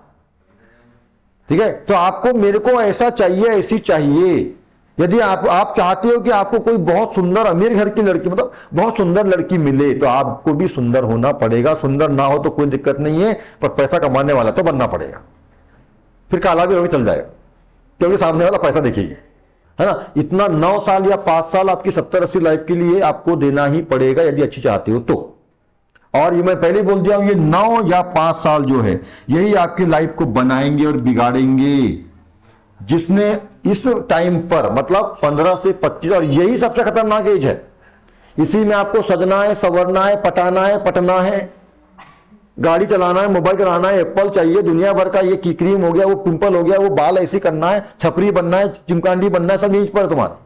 ठीक है। तो आपको मेरे को ऐसा चाहिए, ऐसी चाहिए, यदि आप चाहते हो कि आपको कोई बहुत सुंदर अमीर घर की लड़की, मतलब बहुत सुंदर लड़की मिले, तो आपको भी सुंदर होना पड़ेगा। सुंदर ना हो तो कोई दिक्कत नहीं है, पर पैसा कमाने वाला तो बनना पड़ेगा, फिर काला भी होकर चल जाएगा, क्योंकि सामने वाला पैसा देखेगी, है ना। इतना 9 साल या 5 साल आपकी 70-80 लाइफ के लिए आपको देना ही पड़ेगा यदि अच्छी चाहते हो तो। और ये मैं पहले बोल दिया हूं, ये 9 या 5 साल जो है यही आपकी लाइफ को बनाएंगे और बिगाड़ेंगे। जिसने इस टाइम पर मतलब 15 से 25, और यही सबसे खतरनाक एज है, इसी में आपको सजना है, संवरना है, पटाना है, पटना है, गाड़ी चलाना है, मोबाइल चलाना है, एप्पल चाहिए, दुनिया भर का ये की क्रीम हो गया, वो पिंपल हो गया, वो बाल ऐसी करना है, छपरी बनना है, चिमकांडी बनना है, सब एज पर तुम्हारा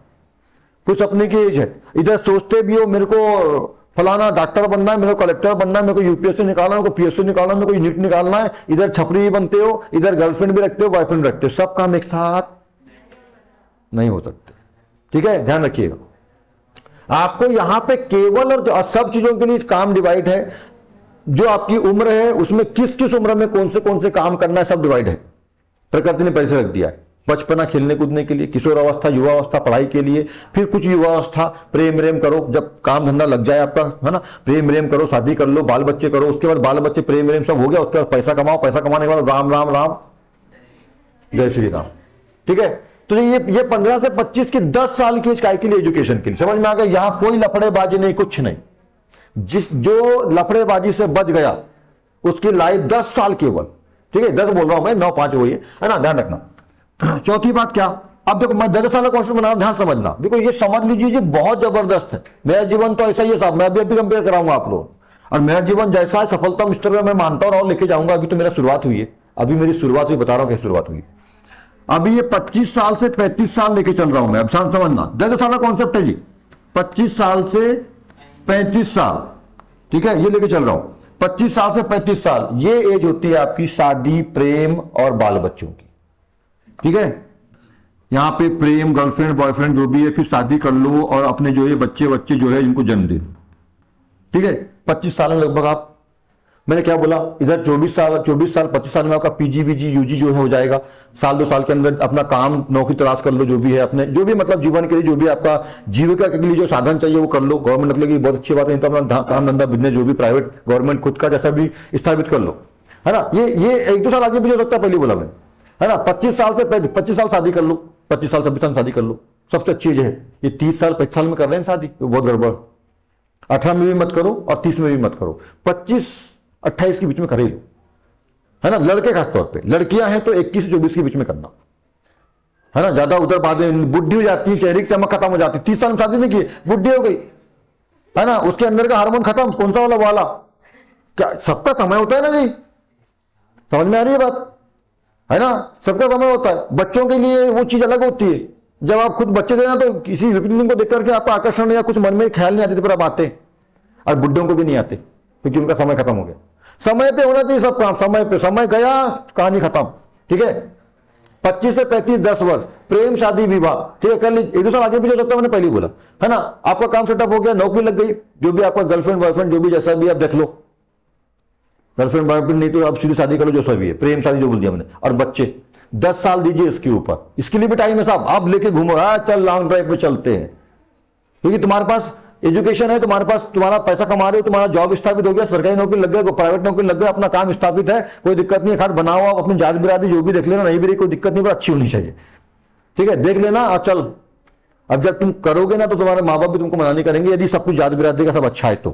कुछ अपने की एज है। इधर सोचते भी हो मेरे को फलाना डॉक्टर बनना है, मेरे को कलेक्टर बनना है, मेरे को यूपीएससी निकालना है, मेरे को पीएससी निकालना है, मेरे को नीट निकालना है, इधर छपरी भी बनते हो, इधर गर्लफ्रेंड भी रखते हो, बॉयफ्रेंड रखते हो, सब काम एक साथ नहीं हो सकते। ठीक है, ध्यान रखिएगा। आपको यहां पे केवल और सब चीजों के लिए काम डिवाइड है। जो आपकी उम्र है उसमें किस किस उम्र में कौन से काम करना है, सब डिवाइड है, प्रकृति ने पैसे रख दिया है। बचपना खेलने कूदने के लिए, किशोर अवस्था, युवा अवस्था पढ़ाई के लिए, फिर कुछ युवा अवस्था प्रेम प्रेम करो, जब काम धंधा लग जाए आपका, है ना, प्रेम प्रेम करो, शादी कर लो, बाल बच्चे करो, उसके बाद बाल बच्चे प्रेम प्रेम सब हो गया, उसके बाद पैसा कमाओ, पैसा कमाने के बाद राम राम राम जय श्री राम। ठीक है, तो ये 15 से 25 की 10 साल की इसका के लिए एजुकेशन के लिए समझ में आ गया। यहां कोई लफड़ेबाजी नहीं, कुछ नहीं। जो लफड़ेबाजी से बच गया उसकी लाइफ 10 साल केवल। ठीक है, 10 बोल रहा हूं मैं, 9 5 वही है ना, ध्यान रखना। चौथी बात क्या, अब देखो मैं 10 साल का क्वेश्चन बना, ध्यान समझना, देखो ये समझ लीजिए, ये बहुत जबरदस्त है। मेरा जीवन तो ऐसा ही है साहब, मैं अभी कंपेयर कराऊंगा आप लोग, और मेरा जीवन जैसा है सफलता मिस्टर में मैं मानता हूं और लेके जाऊंगा। अभी तो मेरा शुरुआत हुई है, अभी मेरी शुरुआत हुई, बता रहा हूं कैसे शुरुआत हुई। अभी ये 25 साल से 35 साल लेके चल रहा हूं मैं, अब समझना 10 साल का कॉन्सेप्ट है जी, 25 साल से 35 साल, ठीक है, ये लेके चल रहा हूं। 25 साल से 35 साल ये एज होती है आपकी शादी, प्रेम और बाल बच्चों की। ठीक है, यहां पे प्रेम, गर्लफ्रेंड बॉयफ्रेंड जो भी है, फिर शादी कर लो और अपने जो है बच्चे जो है इनको जन्म दे दो। ठीक है, 25 साल में लगभग आप, मैंने क्या बोला, इधर 24 साल 25 साल में आपका पीजी वीजी यूजी जो है हो जाएगा। साल 2 साल के अंदर अपना काम नौकरी तलाश कर लो, जो भी है अपने, जो भी मतलब जीवन के लिए जो भी आपका जीविका के लिए जो साधन चाहिए वो कर लो। गवर्नमेंट निकलेगी बहुत अच्छी बात है, तो अपना काम धंधा बिजनेस जो भी प्राइवेट गवर्नमेंट खुद का जैसा भी स्थापित कर लो, है ना। ये 1-2 साल आगे भी हो सकता है, पहले बोला मैं, है ना। 25 साल से 25 साल शादी कर लो, 25 साल 26 साल शादी कर लो, सबसे अच्छी चीज है। ये 30 साल 25 साल में कर रहे हैं शादी, तो बहुत गड़बड़। 18 में भी मत करो और 30 में भी मत करो, 25-28 के बीच में कर ही लो, है ना। लड़के खास तौर पे, लड़कियां हैं तो 21 से 24 के बीच में करना, है ना। ज्यादा उधर बाद में बुढ़ी हो जाती है, चेहरे की चमक खत्म हो जाती है। 30 साल में शादी नहीं की, बुढ़ी हो गई, है ना, उसके अंदर का हार्मोन खत्म, कौन सा वाला क्या, सबका समय होता है ना जी, समझ में आ रही है बात, है ना, सबका समय होता है। बच्चों के लिए वो चीज अलग होती है, जब आप खुद बच्चे देना तो किसी विपरीत को देख करके आपका आकर्षण या कुछ मन में ख्याल नहीं आते, पर आप आते, और बुड्ढों को भी नहीं आते क्योंकि उनका समय खत्म हो गया। समय पे होना चाहिए सब काम, समय पे, समय गया कहानी खत्म। ठीक है, 25 से 35 10 वर्ष प्रेम शादी विवाह, ठीक है, कर लीजिए। 1-2 साल आगे भी हो सकता है, मैंने पहले बोला, है ना। आपका काम सेटअप हो गया, नौकरी लग गई, जो भी आपका गर्लफ्रेंड बॉयफ्रेंड जो भी जैसा भी आप देख लो, गर्लफ्रेंड बॉयफ्रेंड नहीं तो आप सीधी शादी करो, जो भी है, प्रेम शादी जो बोल दिया मैंने। और बच्चे 10 साल दीजिए इसके ऊपर, इसके लिए भी टाइम है साहब। आप लेके घूमो, चल लॉन्ग ड्राइव पे चलते हैं, क्योंकि तुम्हारे पास एजुकेशन है, तुम्हारे पास, तुम्हारा पैसा कमा रहे हो, तुम्हारा जॉब स्थापित हो गया, सरकारी नौकरी लग गया, प्राइवेट नौकरी लग गया, अपना काम स्थापित है, कोई दिक्कत नहीं है। खाट बनाओ आप अपनी जात बिरादरी जो भी देख लेना, नहीं भी रही कोई दिक्कत नहीं, पर अच्छी होनी चाहिए। ठीक है, देख लेना और चल। अब जब तुम करोगे ना तो तुम्हारे माँ बाप भी तुमको मना नहीं करेंगे, यदि सब कुछ जात बिरादरी का सब अच्छा है तो,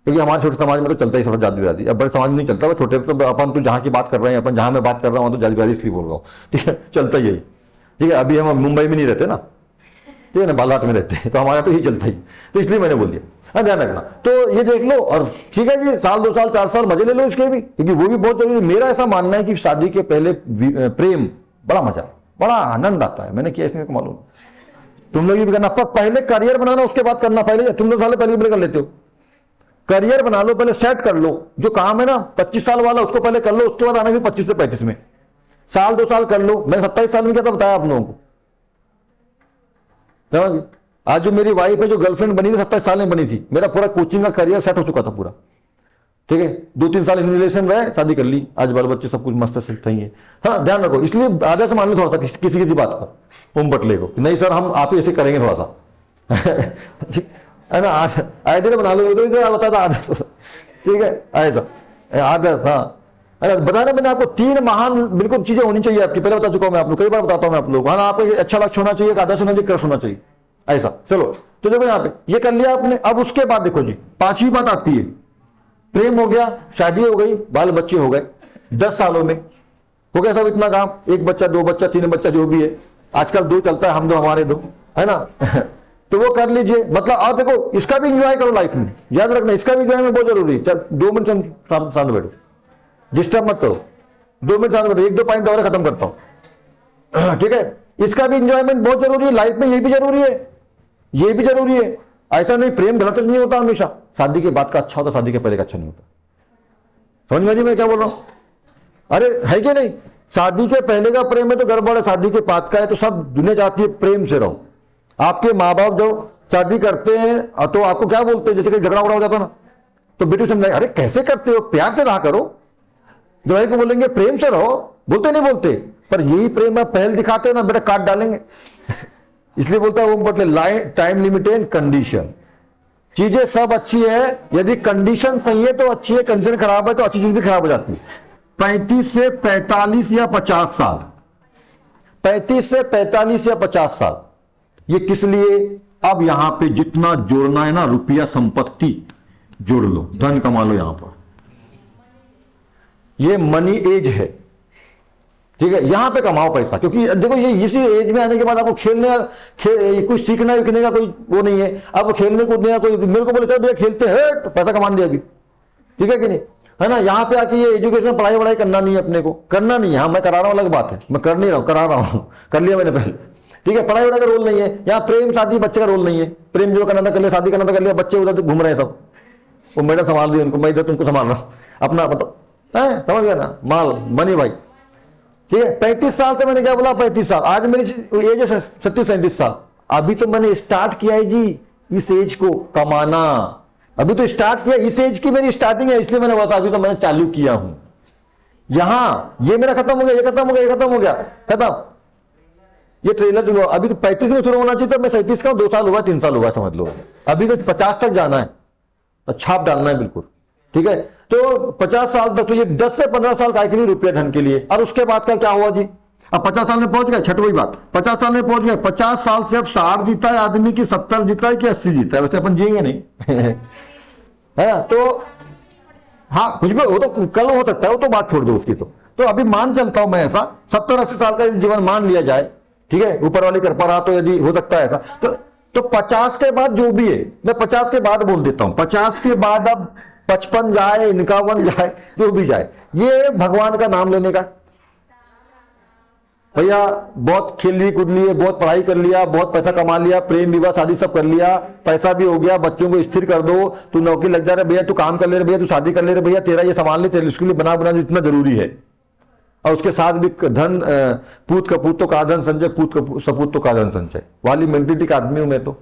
क्योंकि हमारे छोटे समाज में तो चलता ही सब जात बिरादरी। अब बड़े समाज में नहीं चलता, वो छोटे तो अपन तो जहाँ की बात कर रहे हैं, अपन जहाँ मैं बात कर रहा हूँ तो जात बिरादरी इसलिए बोल रहा हूँ। ठीक है, चलता ही। ठीक है, अभी हम मुंबई में नहीं रहते ना, ठीक है ना, बालाघाट में रहते हैं, तो हमारे तो ही चलता ही, तो इसलिए मैंने बोल दिया, हाँ ध्यान रखना। तो ये देख लो, और ठीक है जी, साल 2 साल 4 साल मजे ले लो इसके भी, क्योंकि वो भी बहुत जरूरी है। मेरा ऐसा मानना है कि शादी के पहले प्रेम बड़ा मजा है, बड़ा आनंद आता है। मैंने किया, इसमें को मालूम, तुम लोग भी करना, पर पहले करियर बनाना उसके बाद करना। पहले तुम 2 साल पहले कर लेते हो, करियर बना लो, पहले सेट कर लो। जो काम है ना 25 साल वाला उसको पहले कर लो, उसके बाद आना भी 25 से 35 में, साल 2 साल कर लो। मैंने 27 साल में क्या था बताया आप लोगों को। आज जो मेरी वाइफ है, जो गर्लफ्रेंड बनी थी 27 साल में बनी थी, मेरा पूरा कोचिंग का करियर सेट हो चुका था पूरा। ठीक है, 2-3 साल इन रिलेशन रहे, शादी कर ली, आज बाल बच्चे सब कुछ मस्त सेट है। हाँ ध्यान रखो, इसलिए आधे से मान लो थोड़ा सा किसी की बात पर ओम बटले को, नहीं सर हम आप ही ऐसे करेंगे थोड़ा सा है ना, आधे बना लो, इधर बता था आदत। ठीक है, आदत, हाँ बताया मैंने आपको 3 महान बिल्कुल चीजें होनी चाहिए आपकी, पहले बता चुका हूं मैं आप लोग, कई बार बताता हूं मैं आप लोग। हाँ, आपको अच्छा लक्ष्य होना चाहिए, आदर्श होना चाहिए, क्रश होना चाहिए, ऐसा। चलो, तो देखो यहाँ पे ये कर लिया आपने। अब उसके बाद देखो जी, 5वीं बात आती है, प्रेम हो गया, शादी हो गई, बाल बच्चे हो गए, 10 सालों में हो गया सब इतना काम, 1 बच्चा 2 बच्चा 3 बच्चा जो भी है, आजकल 2 चलता है, हम 2 हमारे 2, है ना तो वो कर लीजिए। मतलब आप देखो इसका भी इंजॉय करो लाइफ में, याद रखना इसका भी इंजॉय में बहुत जरूरी है। चल 2 मिनट साथ बैठो, डिस्टर्ब मत करो, 2 मिनट साथ बैठो, 1-2 पॉइंट और खत्म करता हूं ठीक है। इसका भी इंजॉयमेंट बहुत जरूरी है लाइफ में, ये भी जरूरी है, ये भी जरूरी है। ऐसा नहीं प्रेम गलत नहीं होता हमेशा, शादी के बाद का अच्छा होता, शादी के पहले का अच्छा नहीं होता। समझ में मैं क्या बोल रहा हूं? अरे है कि नहीं, शादी के पहले का प्रेम है तो गड़बड़ है, शादी के बाद का है तो सब दुनिया चाहती है प्रेम से रहो। आपके माँ बाप जब शादी करते हैं तो आपको क्या बोलते हैं, जैसे कि झगड़ा उगड़ा हो जाता ना तो बेटी समझाए, अरे कैसे करते हो, प्यार से रहा करो। जो को बोलेंगे प्रेम से रहो, बोलते नहीं बोलते, पर यही प्रेम आप पहल दिखाते हो ना बेटा काट डालेंगे इसलिए बोलता है वो मतलब टाइम लिमिट एंड कंडीशन। चीजें सब अच्छी है, यदि कंडीशन सही है तो अच्छी है, कंडीशन खराब है तो अच्छी चीज भी खराब हो जाती है। 35 से 45 या 50 साल, 35 से 45 या 50 साल, ये किस लिए? अब यहां पे जितना जोड़ना है ना, रुपया संपत्ति जोड़ लो, धन कमा लो यहां पर, ये मनी एज है, ठीक है। यहां पे कमाओ पैसा, क्योंकि देखो ये इसी एज में आने के बाद आपको कुछ सीखना विकने का कोई वो नहीं है। अब खेलने कूदने का कोई मेरे को बोले चलो भैया खेलते हैं तो पैसा कमा दिया अभी, ठीक है कि नहीं, है ना। यहां पे आके ये एजुकेशन पढ़ाई वढ़ाई करना नहीं है, अपने को करना नहीं है। हाँ मैं करा रहा हूं अलग बात है, मैं कर नहीं रहा हूं, करा रहा हूं, कर लिया मैंने पहले, ठीक है। पढ़ाई वढ़ाई का रोल नहीं है यहाँ, प्रेम शादी बच्चे का रोल नहीं है। प्रेम जो करना था कर लिया, शादी करना था कर लिया, बच्चे उधर घूम रहे हैं सब, वो मैंने संभाल दिया उनको, मैं इधर तुमको संभाल रहा हूं अपना, मतलब समझ गया ना, माल बनी भाई, ठीक है। 35 साल से मैंने क्या बोला, 35 साल, आज मेरी एज है 37-37 साल। अभी तो मैंने स्टार्ट किया है जी इस एज को कमाना, अभी तो स्टार्ट किया, इस एज की मेरी स्टार्टिंग है, इसलिए मैंने बोला अभी तो मैंने चालू किया हूं। यहां ये मेरा खत्म हो गया, ये खत्म हो गया, ये खत्म हो गया, खत्म, ये ट्रेलर जो अभी तो 35 में शुरू होना चाहिए, तो मैं 37 का 2 साल हुआ 3 साल हुआ समझ लो, अभी तो 50 तक जाना है, छाप डालना है बिल्कुल, ठीक है। तो 50 साल तक तो ये 10 से 15 साल काय के लिए, रुपये धन के लिए। और उसके बाद का क्या हुआ जी, अब 50 साल में पहुंच गए, छठवीं बात, 50 साल में पहुंच गए, 50 साल से अब 60 जीता है आदमी की, 70 जीता है कि 80 जीता है, वैसे अपन जिएंगे नहीं है तो हाँ कुछ भी हो तो कल हो सकता है, वो तो बात छोड़ दो उसकी। तो अभी मान चलता हूं मैं ऐसा 70-80 साल का जीवन मान लिया जाए, ठीक है, ऊपर वाली कर पा रहा तो यदि हो सकता है ऐसा, तो 50 के बाद जो भी है, मैं 50 के बाद बोल देता हूं, 50 के बाद अब 55 जाए, 51 जाए, जो भी जाए, ये भगवान का नाम लेने का। भैया बहुत खेल ली कूद लिए, बहुत पढ़ाई कर लिया, बहुत पैसा कमा लिया, प्रेम विवाह शादी सब कर लिया, पैसा भी हो गया, बच्चों को स्थिर कर दो, तू नौकरी लग जा रहा है भैया, तू काम कर ले रहे भैया, तू शादी कर ले रहे भैया, तेरा ये संभाल ले, तेरे इसके लिए बना जितना जरूरी है। और उसके साथ भी धन, पूत कपूत तो का धन संचय, सपूत तो का धन संचय वाली मेंटेलिटी का आदमी हूं मैं तो,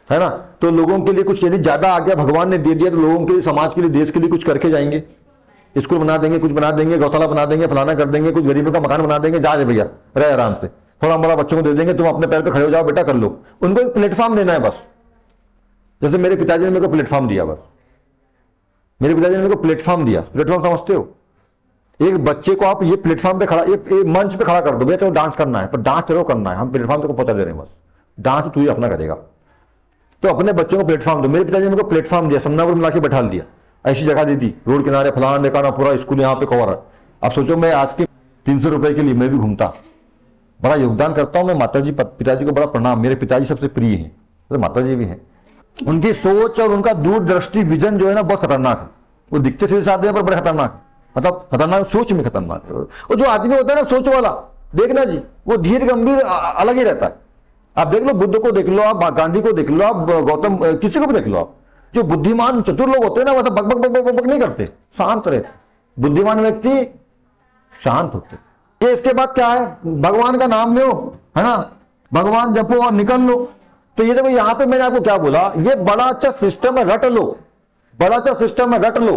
है ना। तो लोगों के लिए कुछ यदि ज्यादा आ गया, भगवान ने दे दिया, तो लोगों के लिए, समाज के लिए, देश के लिए कुछ करके जाएंगे। स्कूल बना देंगे, कुछ बना देंगे, गौशाला बना देंगे, फलाना कर देंगे, कुछ गरीबों का मकान बना देंगे, जा रहे भैया रहे आराम से, थोड़ा मोड़ा बच्चों को दे देंगे, तुम अपने पैर पे खड़े हो जाओ बेटा, कर लो। उनको एक प्लेटफॉर्म देना है बस, जैसे मेरे पिताजी ने मेरे को प्लेटफॉर्म दिया, बस मेरे पिताजी ने मेरे को प्लेटफॉर्म दिया। प्लेटफॉर्म समझते हो, एक बच्चे को आप ये प्लेटफॉर्म पे खड़ा, ये मंच पे खड़ा कर दो, भैया तो डांस करना है, पर डांस तेरे को करना है, हम प्लेटफॉर्म पे पहुंचा दे रहे हैं, बस डांस तू ही अपना करेगा। तो अपने बच्चों को प्लेटफॉर्म दो। मेरे पिताजी ने मेरे को प्लेटफॉर्म दिया, समनापुर मिला के बैठा दिया, ऐसी जगह दी थी, रोड किनारे फलाना बेकाना, पूरा स्कूल यहाँ पे कवर है। अब सोचो मैं आज के 300 रुपए के लिए मैं भी घूमता, बड़ा योगदान करता हूं मैं। माताजी पिताजी को बड़ा प्रणाम, मेरे पिताजी सबसे प्रिय हैं, तो माताजी भी हैं। उनकी सोच और उनका दूरदृष्टि विजन जो है ना बहुत खतरनाक है। वो दिखते सीधे साधे पर बड़े खतरनाक, मतलब खतरनाक सोच में खतरनाक है। वो जो आदमी होता है ना सोच वाला, देखना जी वो धीर गंभीर अलग ही रहता है। आप देख लो, बुद्ध को देख लो, आप गांधी को देख लो, आप गौतम, किसी को भी देख लो आप, जो बुद्धिमान चतुर लोग होते हैं ना, वो बक बक बक बक नहीं करते, शांत रहते। बुद्धिमान व्यक्ति शांत होते। ये इसके बाद क्या है, भगवान का नाम लो, है ना, भगवान जपो और निकल लो। तो ये देखो यहाँ पे मैंने आपको क्या बोला, ये बड़ा अच्छा सिस्टम है, रट लो, बड़ा अच्छा सिस्टम है, रट लो।